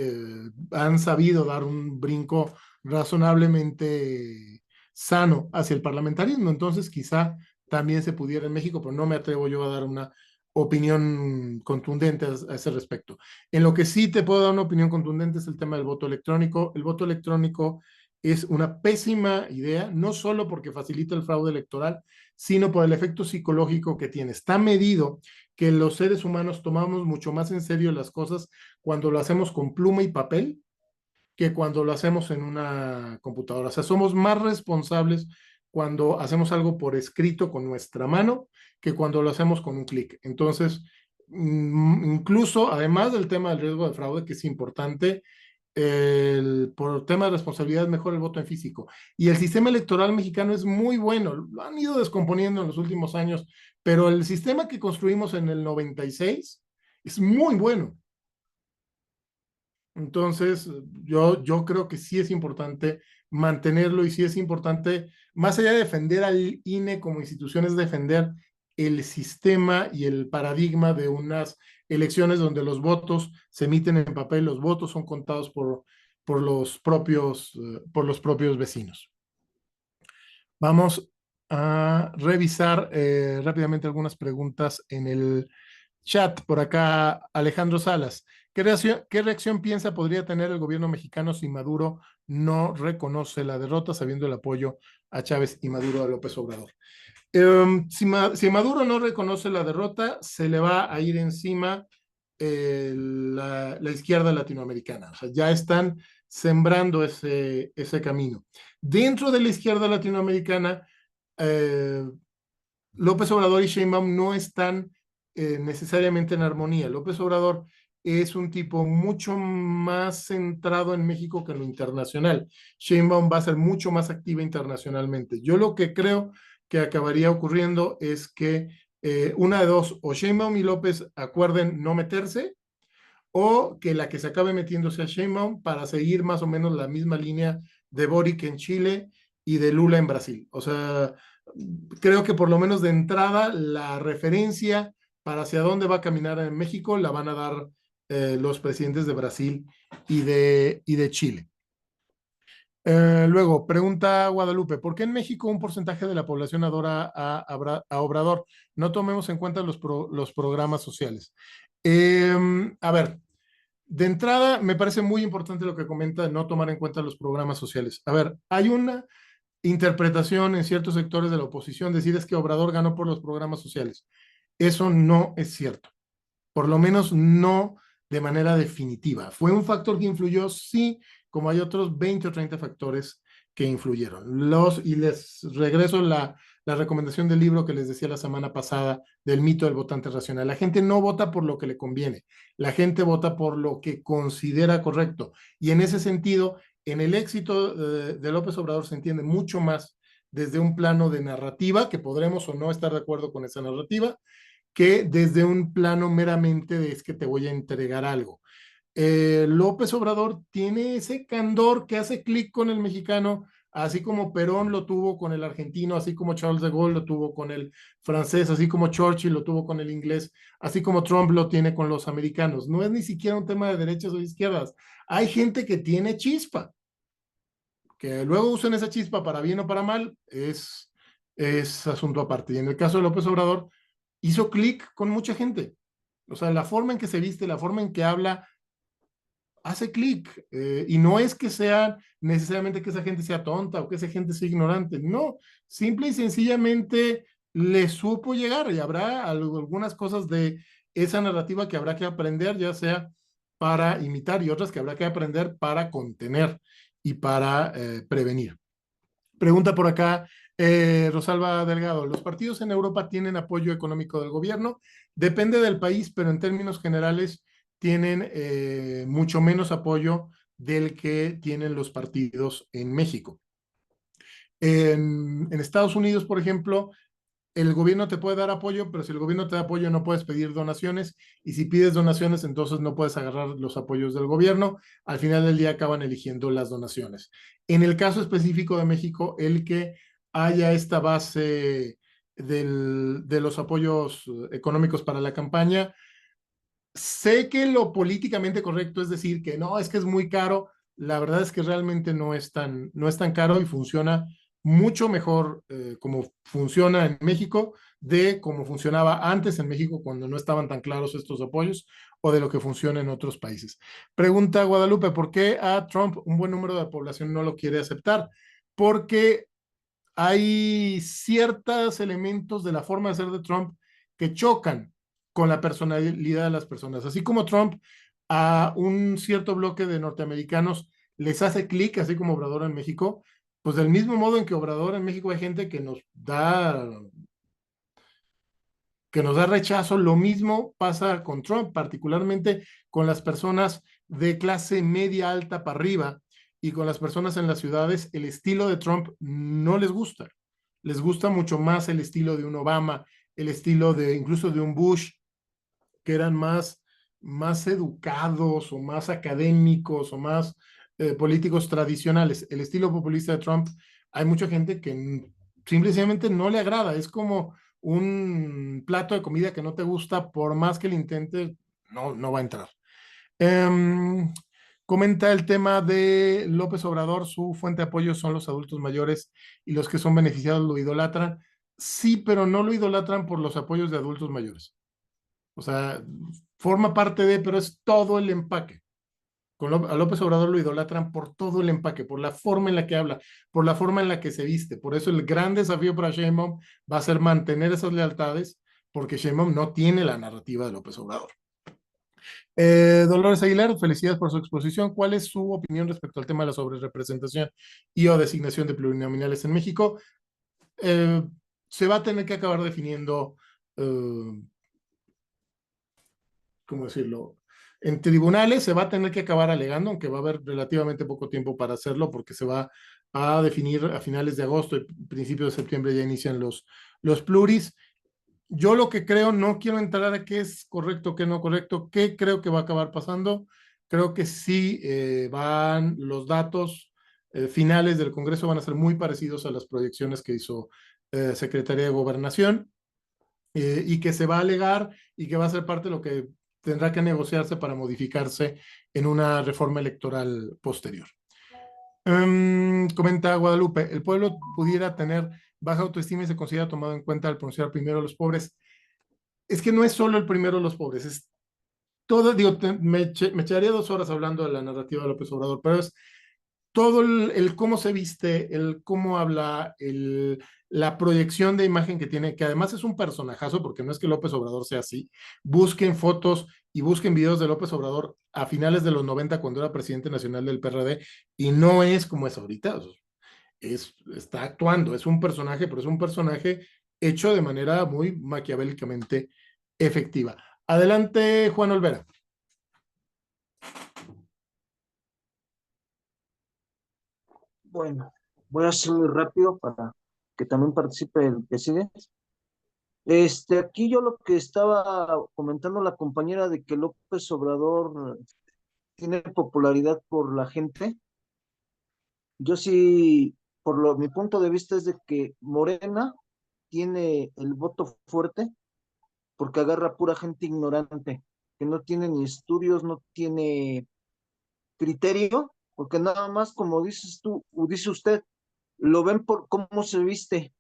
han sabido dar un brinco razonablemente sano hacia el parlamentarismo. Entonces, quizá también se pudiera en México, pero no me atrevo yo a dar una opinión contundente a ese respecto. En lo que sí te puedo dar una opinión contundente es el tema del voto electrónico. El voto electrónico es una pésima idea, no solo porque facilita el fraude electoral, sino por el efecto psicológico que tiene. Está medido que los seres humanos tomamos mucho más en serio las cosas cuando lo hacemos con pluma y papel que cuando lo hacemos en una computadora. O sea, somos más responsables cuando hacemos algo por escrito con nuestra mano que cuando lo hacemos con un clic. Entonces, incluso además del tema del riesgo de fraude, que es importante, por tema de responsabilidad, mejor el voto en físico. Y el sistema electoral mexicano es muy bueno, lo han ido descomponiendo en los últimos años, pero el sistema que construimos en el 96 es muy bueno. Entonces, yo creo que sí es importante mantenerlo y sí es importante, más allá de defender al INE como institución, es defender el sistema y el paradigma de unas elecciones donde los votos se emiten en papel, los votos son contados por los propios vecinos. Vamos a revisar rápidamente algunas preguntas en el chat. Por acá, Alejandro Salas. ¿Qué reacción piensa podría tener el gobierno mexicano si Maduro no reconoce la derrota, sabiendo el apoyo a Chávez y Maduro a López Obrador? Si Maduro no reconoce la derrota, se le va a ir encima la izquierda latinoamericana. O sea, ya están sembrando ese camino. Dentro de la izquierda latinoamericana, López Obrador y Sheinbaum no están necesariamente en armonía. López Obrador es un tipo mucho más centrado en México que en lo internacional. Sheinbaum va a ser mucho más activa internacionalmente. Yo lo que creo que acabaría ocurriendo es que una de dos, o Sheinbaum y López acuerden no meterse, o que la que se acabe metiendo sea Sheinbaum para seguir más o menos la misma línea de Boric en Chile y de Lula en Brasil. O sea, creo que por lo menos de entrada la referencia para hacia dónde va a caminar en México la van a dar los presidentes de Brasil y de Chile. Luego, pregunta Guadalupe, ¿por qué en México un porcentaje de la población adora a Obrador? No tomemos en cuenta los programas sociales. A ver, de entrada, me parece muy importante lo que comenta de no tomar en cuenta los programas sociales. A ver, hay una interpretación en ciertos sectores de la oposición, decir es que Obrador ganó por los programas sociales. Eso no es cierto, por lo menos no de manera definitiva. ¿Fue un factor que influyó? Sí, como hay otros 20 o 30 factores que influyeron. Y les regreso la recomendación del libro que les decía la semana pasada del mito del votante racional. La gente no vota por lo que le conviene, la gente vota por lo que considera correcto. Y en ese sentido, en el éxito de López Obrador se entiende mucho más desde un plano de narrativa, que podremos o no estar de acuerdo con esa narrativa, que desde un plano meramente de es que te voy a entregar algo. López Obrador tiene ese candor que hace clic con el mexicano, así como Perón lo tuvo con el argentino, así como Charles de Gaulle lo tuvo con el francés, así como Churchill lo tuvo con el inglés, así como Trump lo tiene con los americanos. No es ni siquiera un tema de derechas o de izquierdas. Hay gente que tiene chispa. Que luego usen esa chispa para bien o para mal es asunto aparte. Y en el caso de López Obrador, hizo clic con mucha gente. O sea, la forma en que se viste, la forma en que habla, hace clic. Y no es que sea necesariamente que esa gente sea tonta o que esa gente sea ignorante. No, simple y sencillamente le supo llegar y habrá algunas cosas de esa narrativa que habrá que aprender, ya sea para imitar y otras que habrá que aprender para contener y para prevenir. Pregunta por acá Rosalba Delgado, ¿los partidos en Europa tienen apoyo económico del gobierno? Depende del país, pero en términos generales tienen mucho menos apoyo del que tienen los partidos en México. En Estados Unidos, por ejemplo, el gobierno te puede dar apoyo, pero si el gobierno te da apoyo no puedes pedir donaciones y si pides donaciones entonces no puedes agarrar los apoyos del gobierno. Al final del día acaban eligiendo las donaciones. En el caso específico de México, el que haya esta base de los apoyos económicos para la campaña, sé que lo políticamente correcto es decir que no, es que es muy caro. La verdad es que realmente no es tan caro y funciona mucho mejor como funciona en México de cómo funcionaba antes en México cuando no estaban tan claros estos apoyos o de lo que funciona en otros países. Pregunta Guadalupe, ¿por qué a Trump un buen número de la población no lo quiere aceptar? Porque hay ciertos elementos de la forma de ser de Trump que chocan con la personalidad de las personas. Así como Trump a un cierto bloque de norteamericanos les hace clic, así como Obrador en México, pues del mismo modo en que Obrador en México hay gente que nos da rechazo, lo mismo pasa con Trump, particularmente con las personas de clase media alta para arriba, y con las personas en las ciudades, el estilo de Trump no les gusta. Les gusta mucho más el estilo de un Obama, el estilo de incluso de un Bush, que eran más educados o más académicos o más políticos tradicionales. El estilo populista de Trump, hay mucha gente que simplemente no le agrada. Es como un plato de comida que no te gusta, por más que le intente, no va a entrar. Comenta el tema de López Obrador, su fuente de apoyo son los adultos mayores y los que son beneficiados lo idolatran. Sí, pero no lo idolatran por los apoyos de adultos mayores. O sea, forma parte de, pero es todo el empaque. A López Obrador lo idolatran por todo el empaque, por la forma en la que habla, por la forma en la que se viste. Por eso el gran desafío para Sheinbaum va a ser mantener esas lealtades, porque Sheinbaum no tiene la narrativa de López Obrador. Dolores Aguilar, felicidades por su exposición. ¿Cuál es su opinión respecto al tema de la sobrerepresentación y o designación de plurinominales en México? Se va a tener que acabar definiendo, ¿cómo decirlo? En tribunales se va a tener que acabar alegando, aunque va a haber relativamente poco tiempo para hacerlo, porque se va a definir a finales de agosto y principios de septiembre ya inician los pluris. Yo lo que creo, no quiero entrar a qué es correcto, qué no correcto, qué creo que va a acabar pasando. Creo que sí van los datos finales del Congreso van a ser muy parecidos a las proyecciones que hizo Secretaría de Gobernación, y que se va a alegar y que va a ser parte de lo que tendrá que negociarse para modificarse en una reforma electoral posterior. Comenta Guadalupe, el pueblo pudiera tener baja autoestima y se considera tomado en cuenta al pronunciar primero a los pobres. Es que no es solo el primero a los pobres, es todo, digo, me echaría 2 horas hablando de la narrativa de López Obrador, pero es todo el cómo se viste, el cómo habla, la proyección de imagen que tiene, que además es un personajazo, porque no es que López Obrador sea así. Busquen fotos y busquen videos de López Obrador a finales de los 90, cuando era presidente nacional del PRD, y no es como es ahorita. Está actuando, es un personaje, pero es un personaje hecho de manera muy maquiavélicamente efectiva. Adelante, Juan Olvera. Bueno, voy a ser muy rápido para que también participe el que sigue. Aquí yo lo que estaba comentando la compañera de que López Obrador tiene popularidad por la gente. Yo sí, mi punto de vista es de que Morena tiene el voto fuerte porque agarra pura gente ignorante, que no tiene ni estudios, no tiene criterio, porque nada más, como dices tú, o dice usted, lo ven por cómo se viste,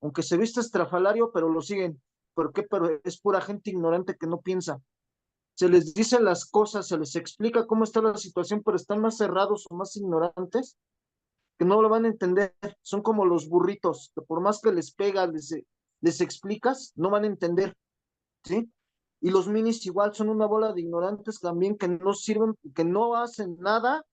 aunque se viste estrafalario, pero lo siguen. ¿Por qué? Pero es pura gente ignorante que no piensa. Se les dice las cosas, se les explica cómo está la situación, pero están más cerrados o más ignorantes que no lo van a entender. Son como los burritos, que por más que les pegas, les explicas, no van a entender, ¿sí? Y los minis igual son una bola de ignorantes también que no sirven, que no hacen nada.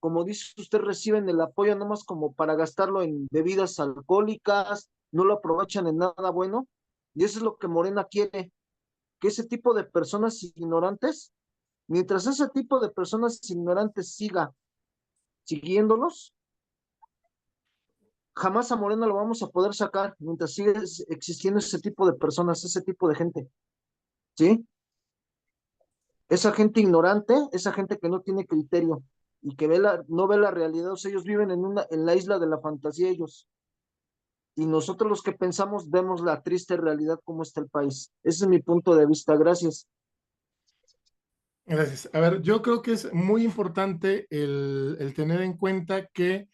Como dice usted, reciben el apoyo nomás como para gastarlo en bebidas alcohólicas, no lo aprovechan en nada bueno. Y eso es lo que Morena quiere, que ese tipo de personas ignorantes, mientras ese tipo de personas ignorantes siga siguiéndolos, jamás a Morena lo vamos a poder sacar mientras siga existiendo ese tipo de personas, ese tipo de gente, ¿sí? Esa gente ignorante, esa gente que no tiene criterio y que no ve la realidad. O sea, ellos viven en la isla de la fantasía ellos. Y nosotros los que pensamos vemos la triste realidad como está el país. Ese es mi punto de vista. Gracias. Gracias. A ver, yo creo que es muy importante el tener en cuenta que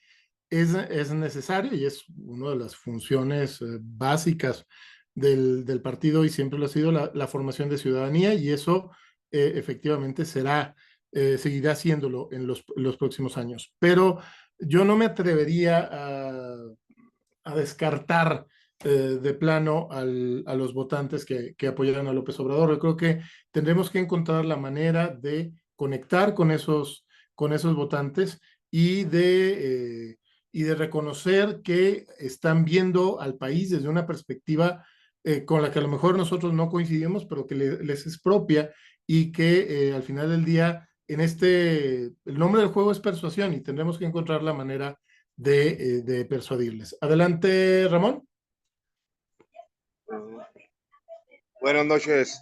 es necesario y es una de las funciones básicas del partido, y siempre lo ha sido la formación de ciudadanía, y eso efectivamente seguirá haciéndolo en los próximos años. Pero yo no me atrevería a descartar de plano a los votantes que apoyaran a López Obrador. Yo creo que tendremos que encontrar la manera de conectar con esos votantes y de reconocer que están viendo al país desde una perspectiva con la que a lo mejor nosotros no coincidimos, pero que les es propia, y que al final del día el nombre del juego es persuasión y tendremos que encontrar la manera de persuadirles. Adelante, Ramón. Buenas noches.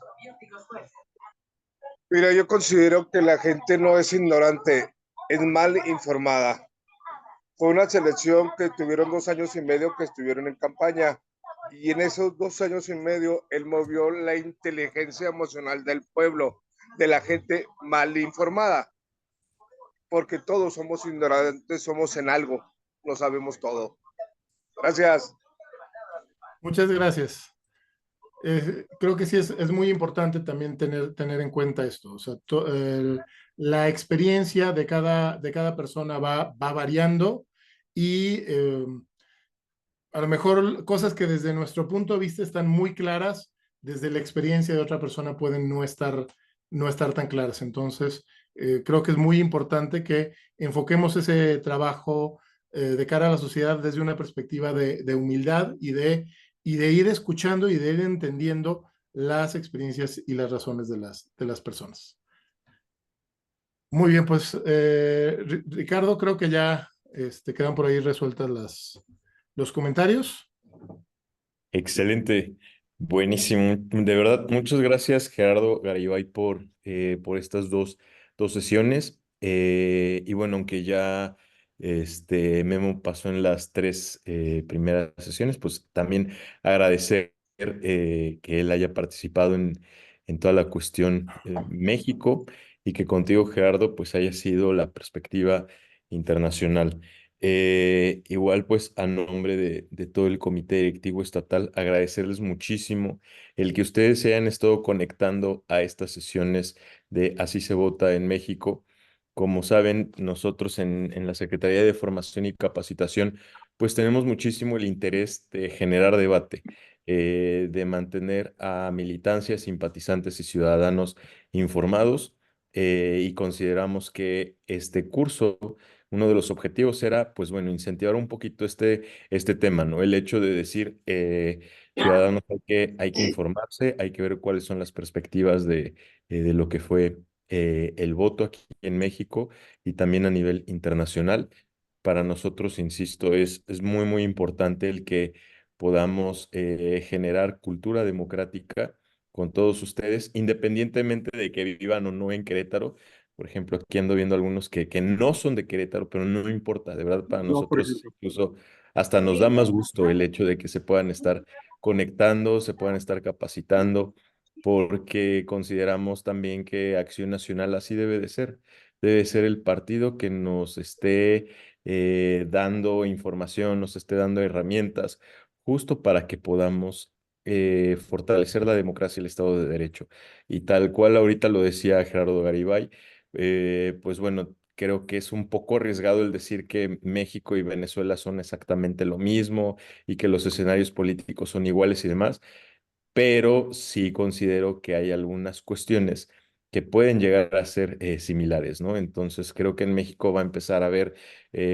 Mira, yo considero que la gente no es ignorante, es mal informada. Fue una selección que tuvieron 2 años y medio que estuvieron en campaña y en esos 2 años y medio él movió la inteligencia emocional del pueblo, de la gente mal informada, porque todos somos ignorantes, somos en algo, no sabemos todo. Gracias. Muchas gracias. Creo que sí es muy importante también tener en cuenta esto. O sea, la experiencia de cada persona va variando y a lo mejor cosas que desde nuestro punto de vista están muy claras, desde la experiencia de otra persona pueden no estar tan claras. Entonces, creo que es muy importante que enfoquemos ese trabajo de cara a la sociedad desde una perspectiva de humildad y de ir escuchando y de ir entendiendo las experiencias y las razones de las personas. Muy bien, pues Ricardo, creo que ya quedan por ahí resueltas los comentarios. Excelente, buenísimo. De verdad, muchas gracias, Gerardo Garibay, por estas dos sesiones. Y bueno, aunque ya Memo pasó en las tres primeras sesiones, pues también agradecer que él haya participado en toda la cuestión México y que contigo, Gerardo, pues haya sido la perspectiva internacional. Igual, pues, a nombre de todo el comité directivo estatal, agradecerles muchísimo el que ustedes se hayan estado conectando a estas sesiones de Así se vota en México. Como saben, nosotros en la Secretaría de Formación y Capacitación, pues tenemos muchísimo el interés de generar debate, de mantener a militancias, simpatizantes y ciudadanos informados, y consideramos que este curso, uno de los objetivos era, pues bueno, incentivar un poquito este tema, ¿no? El hecho de decir, ciudadanos, hay que informarse, hay que ver cuáles son las perspectivas de lo que fue el voto aquí en México y también a nivel internacional. Para nosotros, insisto, es muy, muy importante el que podamos generar cultura democrática con todos ustedes, independientemente de que vivan o no en Querétaro. Por ejemplo, aquí ando viendo algunos que no son de Querétaro, pero no importa, de verdad para No, por nosotros ejemplo. incluso hasta nos da más gusto el hecho de que se puedan estar conectando, se puedan estar capacitando, porque consideramos también que Acción Nacional así debe ser el partido que nos esté dando información, nos esté dando herramientas, justo para que podamos fortalecer la democracia y el Estado de Derecho. Y tal cual ahorita lo decía Gerardo Garibay, pues bueno, creo que es un poco arriesgado el decir que México y Venezuela son exactamente lo mismo y que los escenarios políticos son iguales y demás, pero sí considero que hay algunas cuestiones que pueden llegar a ser similares, ¿no? Entonces creo que en México va a empezar a ver,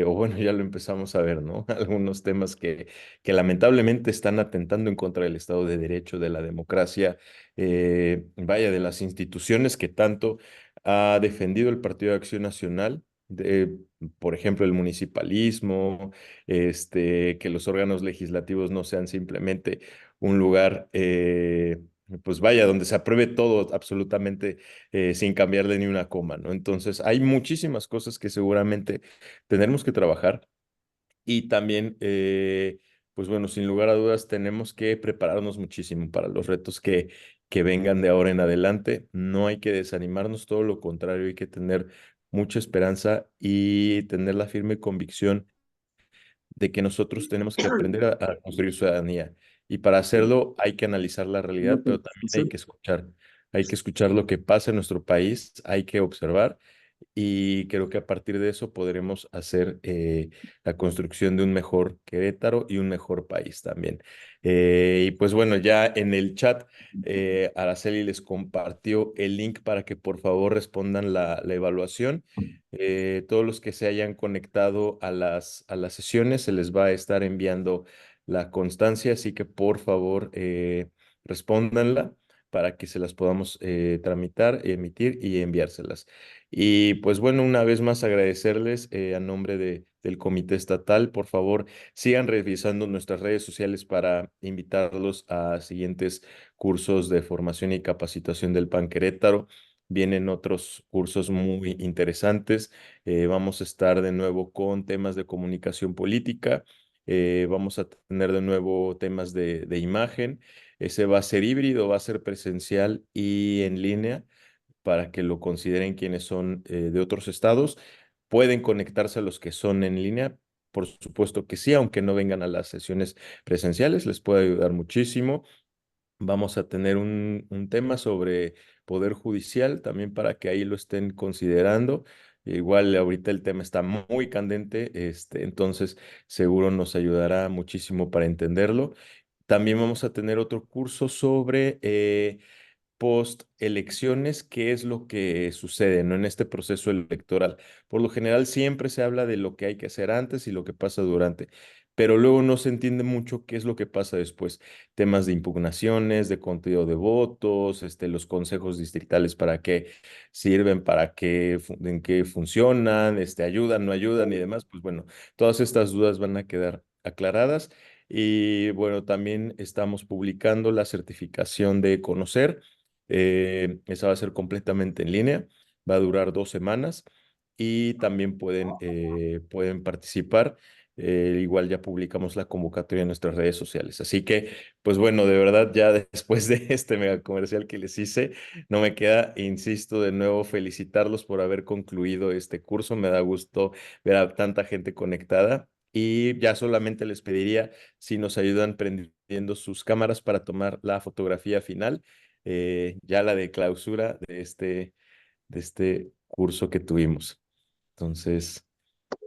o bueno, ya lo empezamos a ver, ¿no? Algunos temas que lamentablemente están atentando en contra del Estado de Derecho, de la democracia, vaya, de las instituciones que tanto ha defendido el Partido de Acción Nacional. Por ejemplo, el municipalismo, que los órganos legislativos no sean simplemente un lugar, pues vaya, donde se apruebe todo absolutamente sin cambiarle ni una coma, ¿no? Entonces, hay muchísimas cosas que seguramente tendremos que trabajar y también, pues bueno, sin lugar a dudas, tenemos que prepararnos muchísimo para los retos que vengan de ahora en adelante. No hay que desanimarnos, todo lo contrario, hay que tener mucha esperanza y tener la firme convicción de que nosotros tenemos que aprender a construir ciudadanía. Y para hacerlo hay que analizar la realidad, pero también hay que escuchar. Hay que escuchar lo que pasa en nuestro país, hay que observar y creo que a partir de eso podremos hacer la construcción de un mejor Querétaro y un mejor país también. Y pues bueno, ya en el chat, Araceli les compartió el link para que por favor respondan la evaluación. Todos los que se hayan conectado a las sesiones se les va a estar enviando la constancia, así que por favor respóndanla para que se las podamos tramitar, emitir y enviárselas. Y pues bueno, una vez más agradecerles a nombre del Comité Estatal. Por favor, sigan revisando nuestras redes sociales para invitarlos a siguientes cursos de formación y capacitación del PAN Querétaro. Vienen otros cursos muy interesantes. Vamos a estar de nuevo con temas de comunicación política. Vamos a tener de nuevo temas de imagen. Ese va a ser híbrido, va a ser presencial y en línea para que lo consideren quienes son de otros estados. Pueden conectarse a los que son en línea, por supuesto que sí, aunque no vengan a las sesiones presenciales, les puede ayudar muchísimo. Vamos a tener un tema sobre poder judicial también para que ahí lo estén considerando. Igual ahorita el tema está muy candente, entonces seguro nos ayudará muchísimo para entenderlo. También vamos a tener otro curso sobre post elecciones, qué es lo que sucede, ¿no? En este proceso electoral. Por lo general siempre se habla de lo que hay que hacer antes y lo que pasa durante, pero luego no se entiende mucho qué es lo que pasa después. Temas de impugnaciones, de conteo de votos, los consejos distritales para qué sirven, para qué, en qué funcionan, ayudan, no ayudan y demás. Pues bueno, todas estas dudas van a quedar aclaradas. Y bueno, también estamos publicando la certificación de Conocer. Esa va a ser completamente en línea, va a durar 2 semanas y también pueden participar. Igual ya publicamos la convocatoria en nuestras redes sociales. Así que, pues bueno, de verdad, ya después de este mega comercial que les hice, no me queda, insisto, de nuevo felicitarlos por haber concluido este curso. Me da gusto ver a tanta gente conectada y ya solamente les pediría si nos ayudan prendiendo sus cámaras para tomar la fotografía final, ya la de clausura de este curso que tuvimos. Entonces,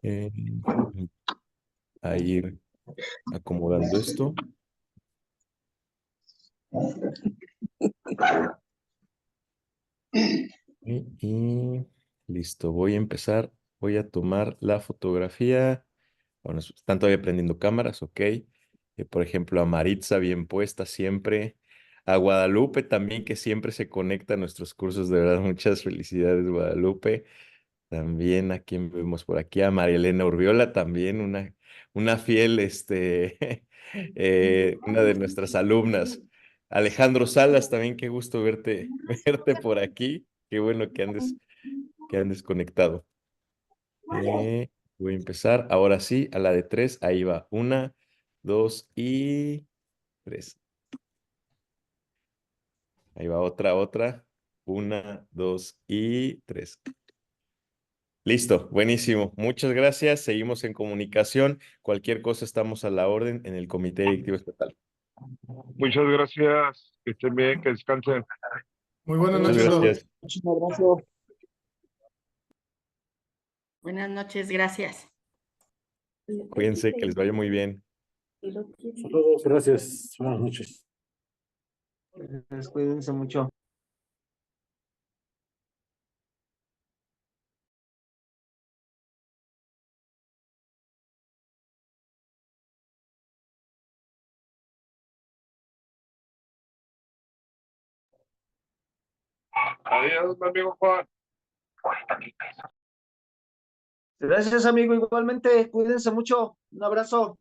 eh, a ir acomodando esto. Y listo, voy a empezar. Voy a tomar la fotografía. Bueno, están todavía prendiendo cámaras, ok. Por ejemplo, a Maritza bien puesta siempre. A Guadalupe también, que siempre se conecta a nuestros cursos. De verdad, muchas felicidades, Guadalupe. También a quien vemos por aquí, a María Elena Urbiola, también una fiel, una de nuestras alumnas. Alejandro Salas, también qué gusto verte por aquí. Qué bueno que andes conectado. Eh, Voy a empezar. Ahora sí, a la de 3. Ahí va. 1, 2 y 3. Ahí va otra. 1, 2 y 3. Listo, buenísimo. Muchas gracias. Seguimos en comunicación. Cualquier cosa estamos a la orden en el Comité Directivo Estatal. Muchas gracias, que estén bien, que descansen. Muy buenas Muchas noches a todos. gracias. Un abrazo. Buenas noches, gracias. Cuídense, que les vaya muy bien. Saludos, gracias. Buenas noches. Cuídense mucho. Adiós, mi amigo Juan. Gracias, amigo. Igualmente, cuídense mucho. Un abrazo.